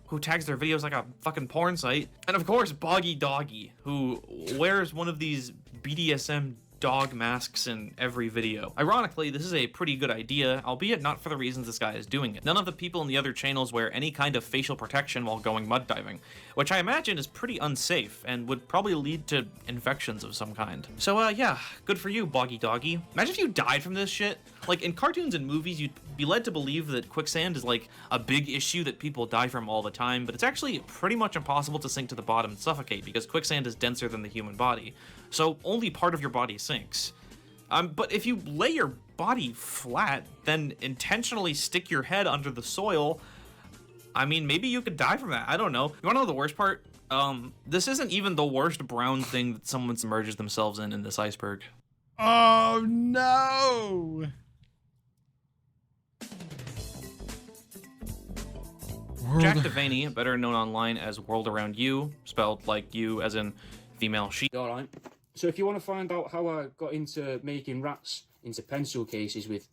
who tags their videos like a fucking porn site, and of course Boggy Doggy, who wears one of these BDSM dog masks in every video. Ironically, this is a pretty good idea, albeit not for the reasons this guy is doing it. None of the people in the other channels wear any kind of facial protection while going mud diving, which I imagine is pretty unsafe and would probably lead to infections of some kind. So yeah, good for you, Boggy Doggy. Imagine if you died from this shit. Like, in cartoons and movies, you'd be led to believe that quicksand is like a big issue that people die from all the time, but it's actually pretty much impossible to sink to the bottom and suffocate because quicksand is denser than the human body. So only part of your body sinks. But if you lay your body flat, then intentionally stick your head under the soil, I mean, maybe you could die from that. I don't know. You wanna know the worst part? This isn't even the worst brown thing that someone submerges themselves in this iceberg. Oh no! Shakkzcar, better known online as World Around You, spelled like you as in female she. Alright, so if you want to find out how I got into making rats into pencil cases with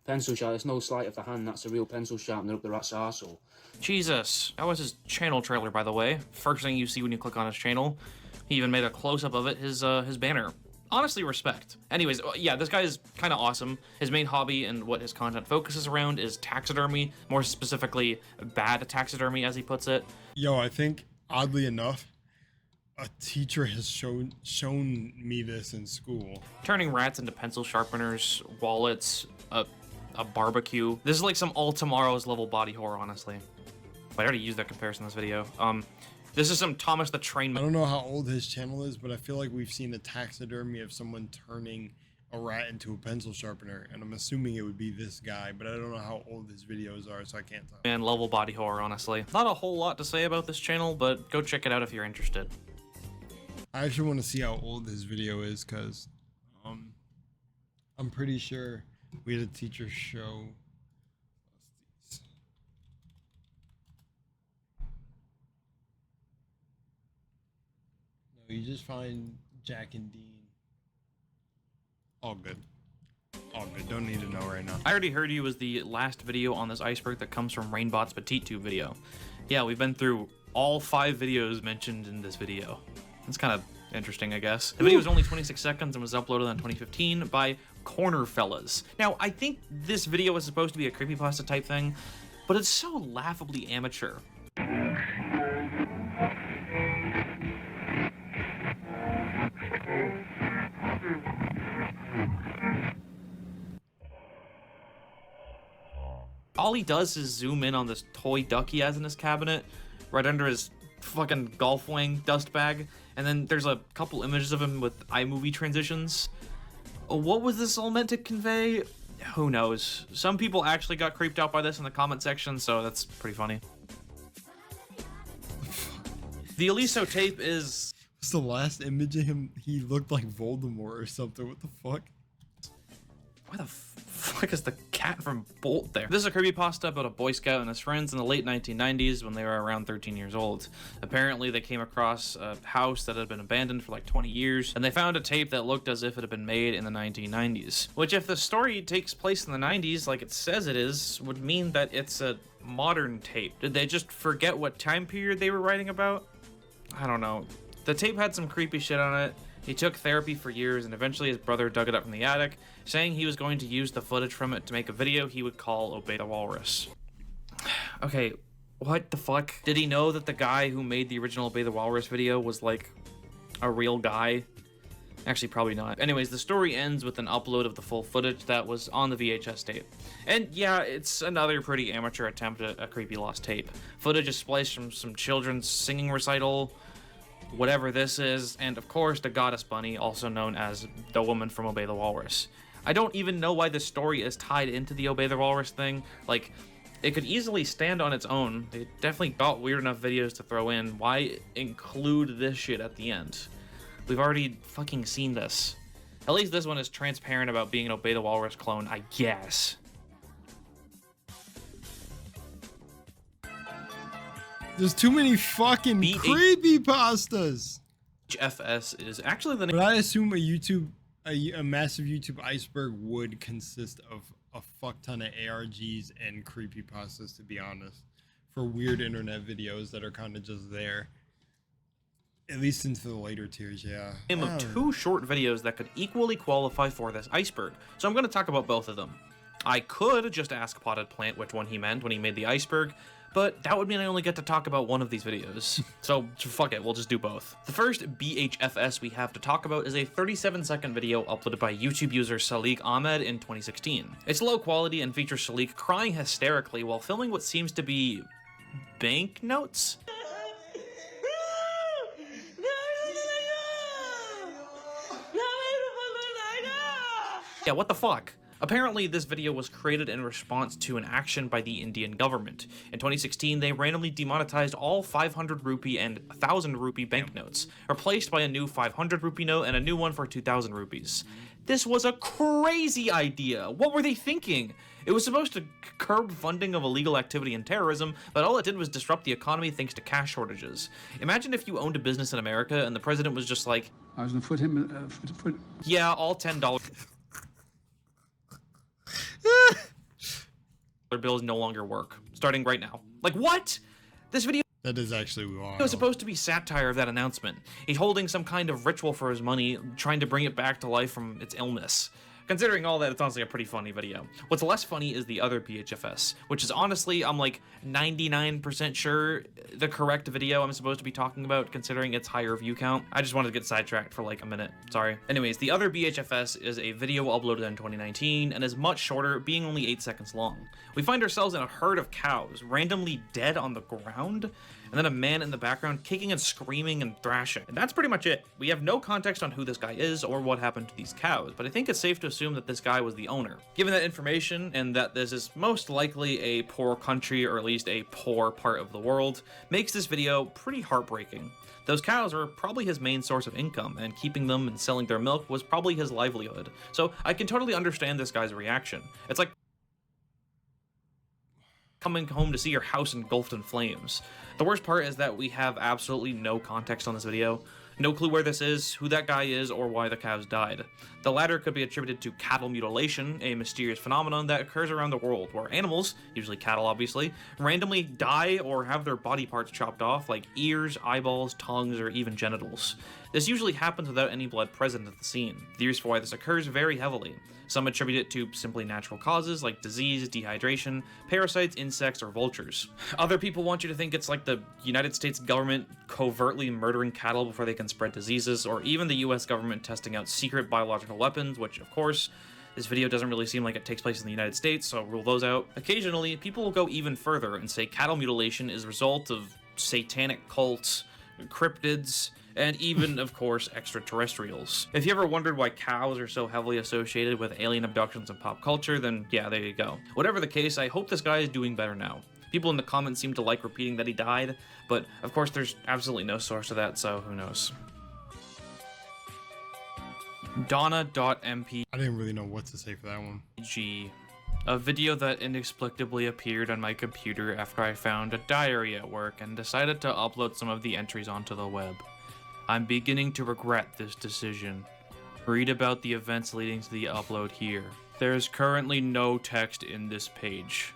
pencil sharp, it's no sleight of the hand, that's a real pencil sharpener up the rat's arsehole. Jesus, that was his channel trailer, by the way. First thing you see when you click on his channel. He even made a close-up of it, his banner. Honestly, respect. Anyways, yeah, this guy is kind of awesome. His main hobby and what his content focuses around is taxidermy, more specifically, bad taxidermy, as he puts it. Yo, I think, oddly enough, a teacher has shown me this in school. Turning rats into pencil sharpeners, wallets, a barbecue. This is like some All Tomorrow's level body horror, honestly. I already used that comparison in this video. This is some Thomas the Trainman. I don't know how old his channel is, but I feel like we've seen a taxidermy of someone turning a rat into a pencil sharpener, and I'm assuming it would be this guy, but I don't know how old his videos are, so I can't tell. And level body horror, honestly. Not a whole lot to say about this channel, but go check it out if you're interested. I actually want to see how old his video is, because I'm pretty sure we had a teacher show. No, you just find Jack and Dean. All good. All good. Don't need to know right now. I already heard you was the last video on this iceberg that comes from Rainbot's Petit Tube video. Yeah, we've been through all 5 videos mentioned in this video. It's kind of interesting, I guess. The video was only 26 seconds and was uploaded in 2015 by Corner Fellas. Now, I think this video was supposed to be a creepypasta type thing, but it's so laughably amateur. All he does is zoom in on this toy duck he has in his cabinet, right under his fucking golf wing dust bag, and then there's a couple images of him with iMovie transitions. What was this all meant to convey? Who knows? Some people actually got creeped out by this in the comment section, so that's pretty funny. The Eliso tape is... What's the last image of him? He looked like Voldemort or something. What the fuck? Why the fuck is the cat from Bolt there? This is a creepypasta about a Boy Scout and his friends in the late 1990s when they were around 13 years old. Apparently, they came across a house that had been abandoned for like 20 years, and they found a tape that looked as if it had been made in the 1990s. Which, if the story takes place in the 90s, like it says it is, would mean that it's a modern tape. Did they just forget what time period they were writing about? I don't know. The tape had some creepy shit on it. He took therapy for years, and eventually his brother dug it up from the attic, saying he was going to use the footage from it to make a video he would call Obey the Walrus. Okay, what the fuck? Did he know that the guy who made the original Obey the Walrus video was like a real guy? Actually, probably not. Anyways, the story ends with an upload of the full footage that was on the VHS tape. And yeah, it's another pretty amateur attempt at a creepy lost tape. Footage is spliced from some children's singing recital, whatever this is, and of course the goddess bunny, also known as the woman from Obey the Walrus. I don't even know why this story is tied into the Obey the Walrus thing. Like, it could easily stand on its own. They definitely got weird enough videos to throw in. Why include this shit at the end? We've already fucking seen this. At least this one is transparent about being an Obey the Walrus clone, I guess. There's too many fucking creepypastas. FS is actually the name. But I assume a massive YouTube iceberg would consist of a fuck ton of ARGs and creepypastas, to be honest, for weird internet videos that are kind of just there. At least into the later tiers, yeah. Name of 2 short videos that could equally qualify for this iceberg. So I'm going to talk about both of them. I could just ask Potted Plant which one he meant when he made the iceberg, but that would mean I only get to talk about one of these videos. So fuck it, we'll just do both. The first BHFS we have to talk about is a 37-second video uploaded by YouTube user Salik Ahmed in 2016. It's low quality and features Salik crying hysterically while filming what seems to be banknotes? Yeah, what the fuck? Apparently, this video was created in response to an action by the Indian government. In 2016, they randomly demonetized all 500 rupee and 1000 rupee banknotes, replaced by a new 500 rupee note and a new one for 2000 rupees. This was a crazy idea. What were they thinking? It was supposed to curb funding of illegal activity and terrorism, but all it did was disrupt the economy thanks to cash shortages. Imagine if you owned a business in America and the president was just like, I was going to put him, yeah, all $10 bills no longer work, starting right now. Like, what? This video That is actually wild. It was supposed to be satire of that announcement. He's holding some kind of ritual for his money, trying to bring it back to life from its illness. Considering all that, it sounds like a pretty funny video. What's less funny is the other BHFS, which is honestly, I'm like 99% sure the correct video I'm supposed to be talking about, considering its higher view count. I just wanted to get sidetracked for like a minute, sorry. Anyways, the other BHFS is a video uploaded in 2019 and is much shorter, being only 8 seconds long. We find ourselves in a herd of cows, randomly dead on the ground, and then a man in the background kicking and screaming and thrashing. And that's pretty much it. We have no context on who this guy is or what happened to these cows, but I think it's safe to assume that this guy was the owner. Given that information, and that this is most likely a poor country, or at least a poor part of the world, makes this video pretty heartbreaking. Those cows were probably his main source of income, and keeping them and selling their milk was probably his livelihood. So I can totally understand this guy's reaction. It's like coming home to see your house engulfed in flames. The worst part is that we have absolutely no context on this video. No clue where this is, who that guy is, or why the cows died. The latter could be attributed to cattle mutilation, a mysterious phenomenon that occurs around the world, where animals, usually cattle obviously, randomly die or have their body parts chopped off, like ears, eyeballs, tongues, or even genitals. This usually happens without any blood present at the scene. Theories for why this occurs vary heavily. Some attribute it to simply natural causes like disease, dehydration, parasites, insects, or vultures. Other people want you to think it's like the United States government covertly murdering cattle before they can spread diseases, or even the US government testing out secret biological weapons, which of course, this video doesn't really seem like it takes place in the United States, so rule those out. Occasionally, people will go even further and say cattle mutilation is a result of satanic cults, cryptids, and even, of course, extraterrestrials. If you ever wondered why cows are so heavily associated with alien abductions in pop culture, then yeah, there you go. Whatever the case, I hope this guy is doing better now. People in the comments seem to like repeating that he died, but of course there's absolutely no source of that, so who knows. Donna.mpp. I didn't really know what to say for that one. A video that inexplicably appeared on my computer after I found a diary at work and decided to upload some of the entries onto the web. I'm beginning to regret this decision. Read about the events leading to the upload here. There is currently no text in this page.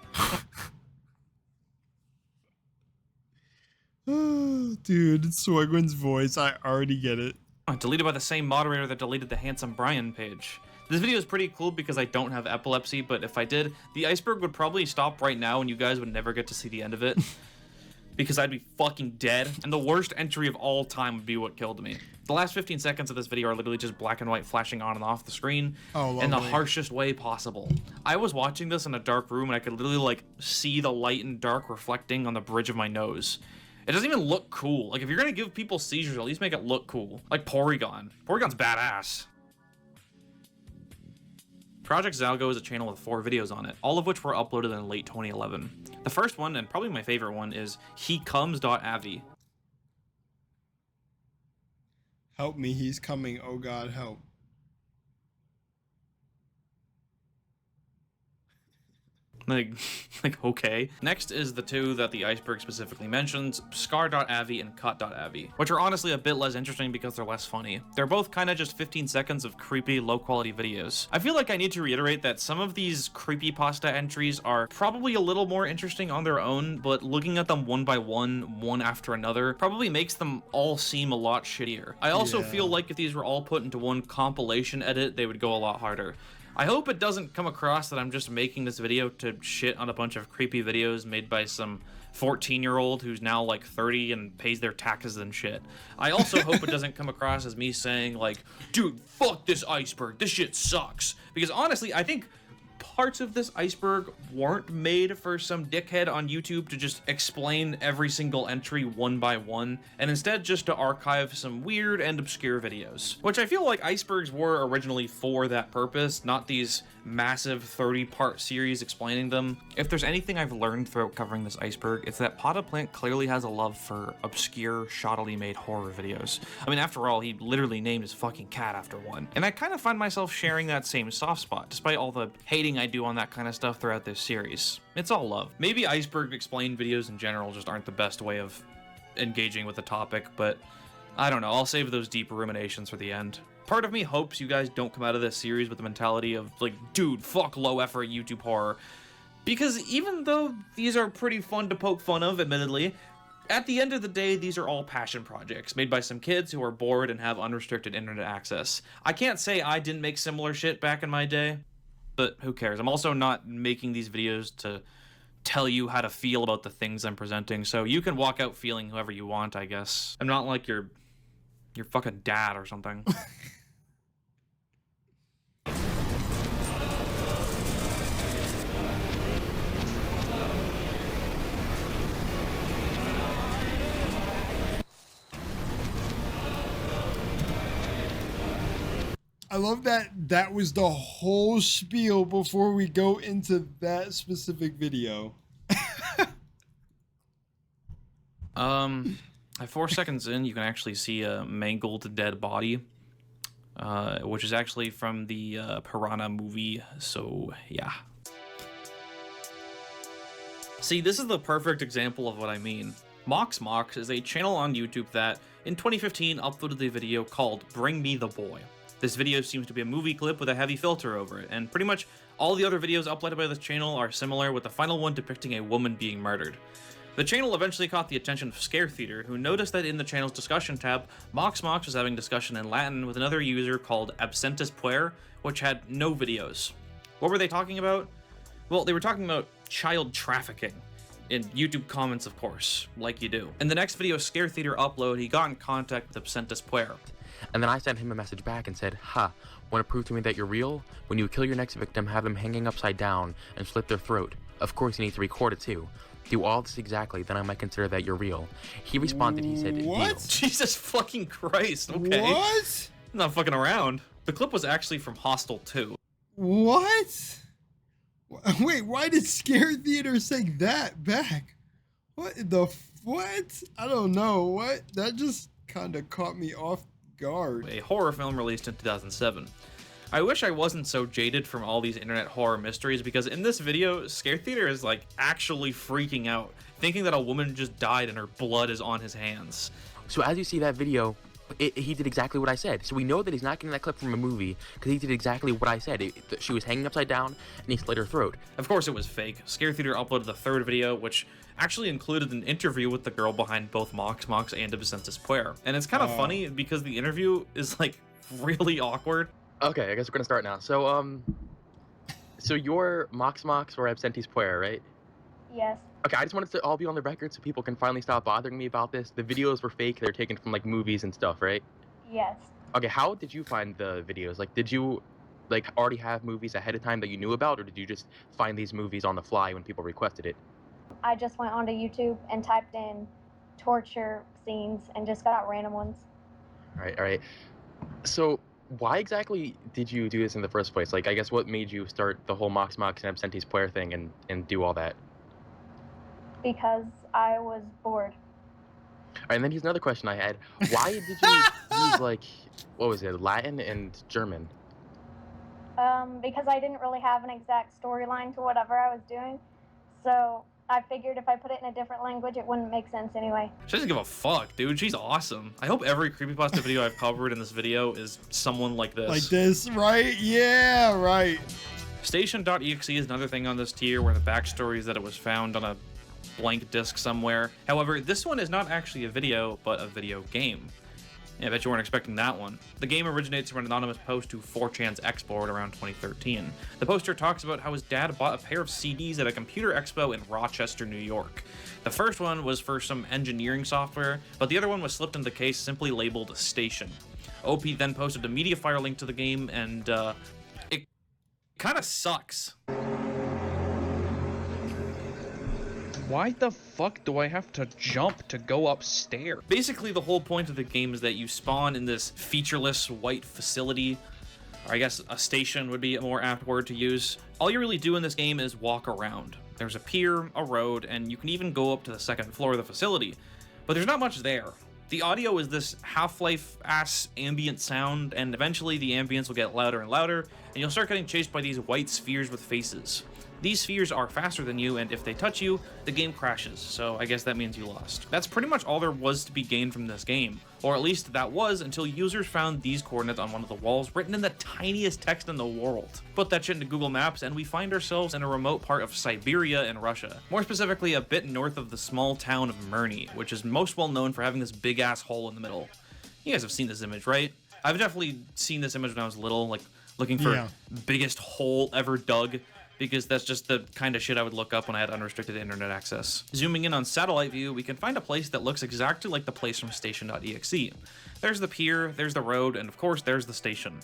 Dude, it's Swagwin's voice. I already get it. Deleted by the same moderator that deleted the Handsome Brian page. This video is pretty cool because I don't have epilepsy, but if I did, the iceberg would probably stop right now and you guys would never get to see the end of it. Because I'd be fucking dead, and the worst entry of all time would be what killed me. The last 15 seconds of this video are literally just black and white flashing on and off the screen in the harshest way possible. I was watching this in a dark room and I could literally like see the light and dark reflecting on the bridge of my nose. It doesn't even look cool. Like if you're gonna give people seizures, at least make it look cool. Like Porygon. Porygon's badass. Project Zalgo is a channel with 4 videos on it, all of which were uploaded in late 2011. The first one, and probably my favorite one, is hecomes.avi. Help me, he's coming. Oh God, help. Like, okay. Next is the 2 that the iceberg specifically mentions, scar.avi and cut.avi, which are honestly a bit less interesting because they're less funny. They're both kind of just 15 seconds of creepy, low-quality videos. I feel like I need to reiterate that some of these creepypasta entries are probably a little more interesting on their own, but looking at them one by one after another, probably makes them all seem a lot shittier. I also feel like if these were all put into one compilation edit, they would go a lot harder. I hope it doesn't come across that I'm just making this video to shit on a bunch of creepy videos made by some 14-year-old who's now like 30 and pays their taxes and shit. I also hope it doesn't come across as me saying like, dude, fuck this iceberg, this shit sucks. Because honestly, I think parts of this iceberg weren't made for some dickhead on YouTube to just explain every single entry one by one, and instead just to archive some weird and obscure videos. Which I feel like icebergs were originally for that purpose, not these massive 30-part series explaining them. If there's anything I've learned throughout covering this iceberg, it's that Potted Plant clearly has a love for obscure, shoddily made horror videos. I mean, after all, he literally named his fucking cat after one. And I kind of find myself sharing that same soft spot, despite all the hating I do on that kind of stuff throughout this series. It's all love. Maybe Iceberg explained videos in general just aren't the best way of engaging with the topic, but I don't know, I'll save those deep ruminations for the end. Part of me hopes you guys don't come out of this series with the mentality of, like, dude, fuck low-effort YouTube horror. Because even though these are pretty fun to poke fun of, admittedly, at the end of the day, these are all passion projects made by some kids who are bored and have unrestricted internet access. I can't say I didn't make similar shit back in my day, but who cares? I'm also not making these videos to tell you how to feel about the things I'm presenting, so you can walk out feeling whoever you want, I guess. I'm not like your fucking dad or something. I love that was the whole spiel before we go into that specific video. At 4 seconds in, you can actually see a mangled dead body, which is actually from the Piranha movie, so yeah. See, this is the perfect example of what I mean. Mox is a channel on YouTube that, in 2015, uploaded a video called Bring Me the Boy. This video seems to be a movie clip with a heavy filter over it, and pretty much all the other videos uploaded by this channel are similar, with the final one depicting a woman being murdered. The channel eventually caught the attention of Scare Theater, who noticed that in the channel's discussion tab, Mox was having discussion in Latin with another user called Absentis Puer, which had no videos. What were they talking about? Well, they were talking about child trafficking. In YouTube comments, of course, like you do. In the next video Scare Theater upload, he got in contact with Absentis Puer. And then I sent him a message back and said, "Ha, want to prove to me that you're real? When you kill your next victim, have them hanging upside down and slit their throat. Of course you need to record it too. Do all this exactly, then I might consider that you're real." He responded, he said, "What? Deal." Jesus fucking Christ, okay. What? I'm not fucking around. The clip was actually from Hostel 2. What? Wait, why did Scare Theater say that back? What the what? I don't know. What? That just kind of caught me off guard. A horror film released in 2007. I wish I wasn't so jaded from all these internet horror mysteries, because in this video, Scare Theater is like actually freaking out, thinking that a woman just died and her blood is on his hands. So as you see that video, he did exactly what I said. So we know that he's not getting that clip from a movie, because he did exactly what I said. She was hanging upside down, and he slit her throat. Of course it was fake. Scare Theater uploaded the third video, which actually included an interview with the girl behind both Mox and Absentis Puer. And it's kind of funny, because the interview is like really awkward. Okay, I guess we're gonna start now. So, so you're Mox or Absentis Puer, right? Yes. Okay, I just wanted to all be on the record so people can finally stop bothering me about this. The videos were fake. They're taken from, like, movies and stuff, right? Yes. Okay, how did you find the videos? Like, did you, like, already have movies ahead of time that you knew about, or did you just find these movies on the fly when people requested it? I just went onto YouTube and typed in torture scenes and just got random ones. All right. So, why exactly did you do this in the first place? Like, I guess what made you start the whole Mox and Absentis Puer thing and do all that? Because I was bored. All right, and then here's another question I had. Why did you use, like, what was it, Latin and German? Because I didn't really have an exact storyline to whatever I was doing. So I figured if I put it in a different language, it wouldn't make sense anyway. She doesn't give a fuck, dude. She's awesome. I hope every Creepypasta video I've covered in this video is someone like this. Like this, right? Yeah, right. Station.exe is another thing on this tier where the backstory is that it was found on a blank disc somewhere. However, this one is not actually a video, but a video game. Yeah, I bet you weren't expecting that one. The game originates from an anonymous post to 4chan's X-board around 2013. The poster talks about how his dad bought a pair of CDs at a computer expo in Rochester, New York. The first one was for some engineering software, but the other one was slipped in the case, simply labeled Station. OP then posted a Mediafire link to the game, and it kind of sucks. Why the fuck do I have to jump to go upstairs? Basically, the whole point of the game is that you spawn in this featureless white facility or I guess a station would be a more apt word to use. All you really do in this game is walk around. There's a pier, a road, and you can even go up to the second floor of the facility, but there's not much there. The audio is this Half-Life-ass ambient sound, and eventually the ambience will get louder and louder, and you'll start getting chased by these white spheres with faces. These spheres are faster than you, and if they touch you, the game crashes, so I guess that means you lost. That's pretty much all there was to be gained from this game, or at least that was until users found these coordinates on one of the walls written in the tiniest text in the world. Put that shit into Google Maps, and we find ourselves in a remote part of Siberia in Russia. More specifically, a bit north of the small town of Mirny, which is most well known for having this big-ass hole in the middle. You guys have seen this image, right? I've definitely seen this image when I was little, like, looking for biggest hole ever dug, because that's just the kind of shit I would look up when I had unrestricted internet access. Zooming in on satellite view, we can find a place that looks exactly like the place from Station.exe. There's the pier, there's the road, and of course there's the station.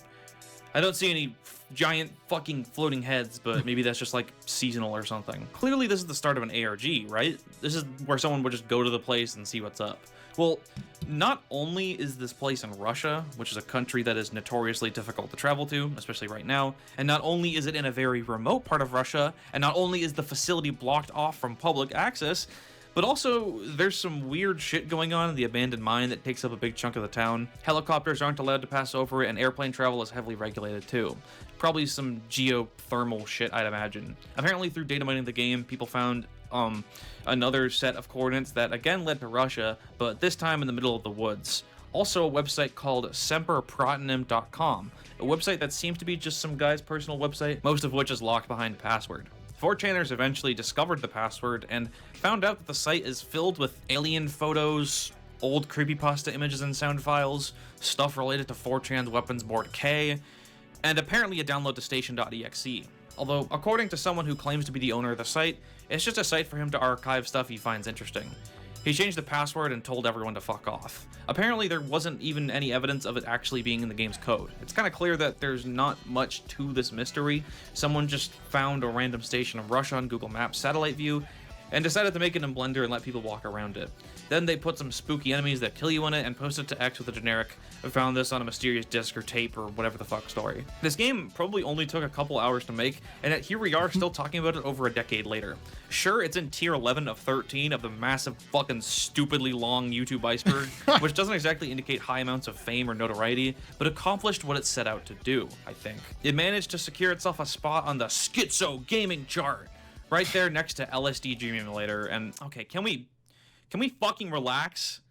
I don't see any giant fucking floating heads, but maybe that's just like seasonal or something. Clearly this is the start of an ARG, right? This is where someone would just go to the place and see what's up. Well, not only is this place in Russia, which is a country that is notoriously difficult to travel to, especially right now, and not only is it in a very remote part of Russia, and not only is the facility blocked off from public access, but also there's some weird shit going on in the abandoned mine that takes up a big chunk of the town. Helicopters aren't allowed to pass over it, and airplane travel is heavily regulated too. Probably some geothermal shit, I'd imagine. Apparently through data mining the game, people found another set of coordinates that again led to Russia, but this time in the middle of the woods. Also a website called semperprotonym.com, a website that seems to be just some guy's personal website, most of which is locked behind a password. 4chaners eventually discovered the password and found out that the site is filled with alien photos, old creepypasta images and sound files, stuff related to 4chan's weapons board K, and apparently a download to Station.exe. Although, according to someone who claims to be the owner of the site, it's just a site for him to archive stuff he finds interesting. He changed the password and told everyone to fuck off. Apparently there wasn't even any evidence of it actually being in the game's code. It's kind of clear that there's not much to this mystery. Someone just found a random station in Russia on Google Maps satellite view and decided to make it in Blender and let people walk around it. Then they put some spooky enemies that kill you in it and posted it to X with a generic "found this on a mysterious disc or tape" or whatever the fuck story. This game probably only took a couple hours to make, and yet here we are still talking about it over a decade later. Sure, it's in tier 11 of 13 of the massive fucking stupidly long YouTube iceberg, which doesn't exactly indicate high amounts of fame or notoriety, but accomplished what it set out to do, I think. It managed to secure itself a spot on the Schizo gaming chart, right there next to LSD Dream Emulator, and okay, can we fucking relax?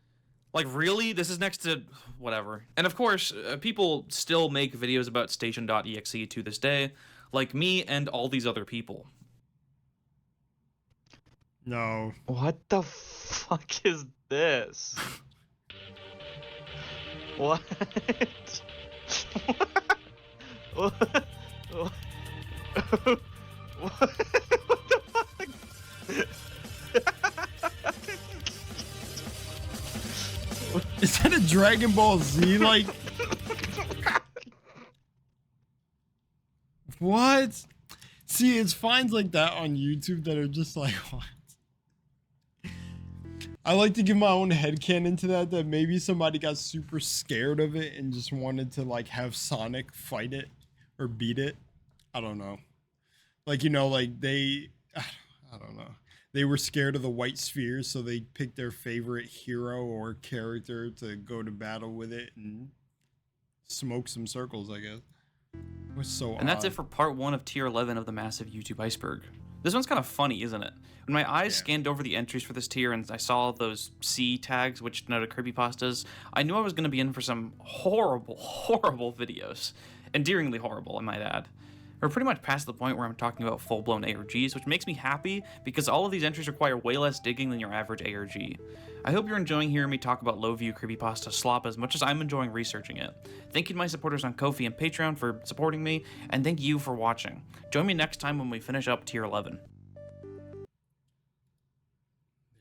Like, really? This is next to whatever. And of course, people still make videos about Station.exe to this day, like me and all these other people. No. What the fuck is this? What? What? What? What the fuck? Is that a Dragon Ball Z, like? What? See, it's finds like that on YouTube that are just like, what? I like to give my own headcanon to that maybe somebody got super scared of it and just wanted to like have Sonic fight it or beat it. I don't know. Like, you know, like I don't know. They were scared of the white spheres, so they picked their favorite hero or character to go to battle with it and smoke some circles, I guess. It was so And that's it for part 1 of tier 11 of the massive YouTube iceberg. This one's kind of funny, isn't it? When my eyes scanned over the entries for this tier and I saw those C tags, which denoted creepypastas, I knew I was going to be in for some horrible, horrible videos. Endearingly horrible, I might add. We're pretty much past the point where I'm talking about full-blown ARGs, which makes me happy because all of these entries require way less digging than your average ARG. I hope you're enjoying hearing me talk about low-view creepypasta slop as much as I'm enjoying researching it. Thank you to my supporters on Ko-fi and Patreon for supporting me, and thank you for watching. Join me next time when we finish up tier 11. There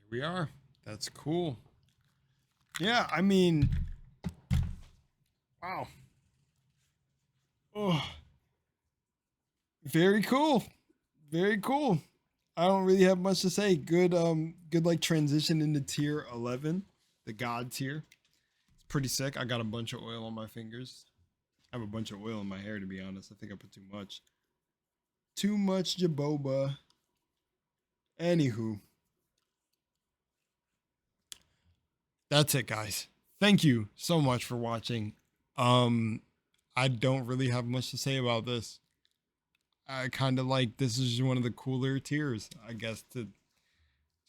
we are. That's cool. Yeah, I mean, wow. Oh. Very cool. Very cool. I don't really have much to say. Good like transition into tier 11, the god tier. It's pretty sick. I got a bunch of oil on my fingers. I have a bunch of oil in my hair, to be honest. I think I put too much. Too much jaboba. Anywho. That's it, guys. Thank you so much for watching. I don't really have much to say about this. I kind of like, this is one of the cooler tiers, I guess, to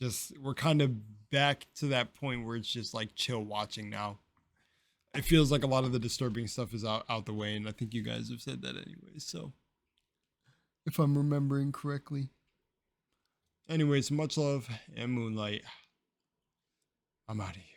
just, we're kind of back to that point where it's just like chill watching now. It feels like a lot of the disturbing stuff is out the way, and I think you guys have said that anyway, so if I'm remembering correctly. Anyways, much love and Moonlight. I'm out of here.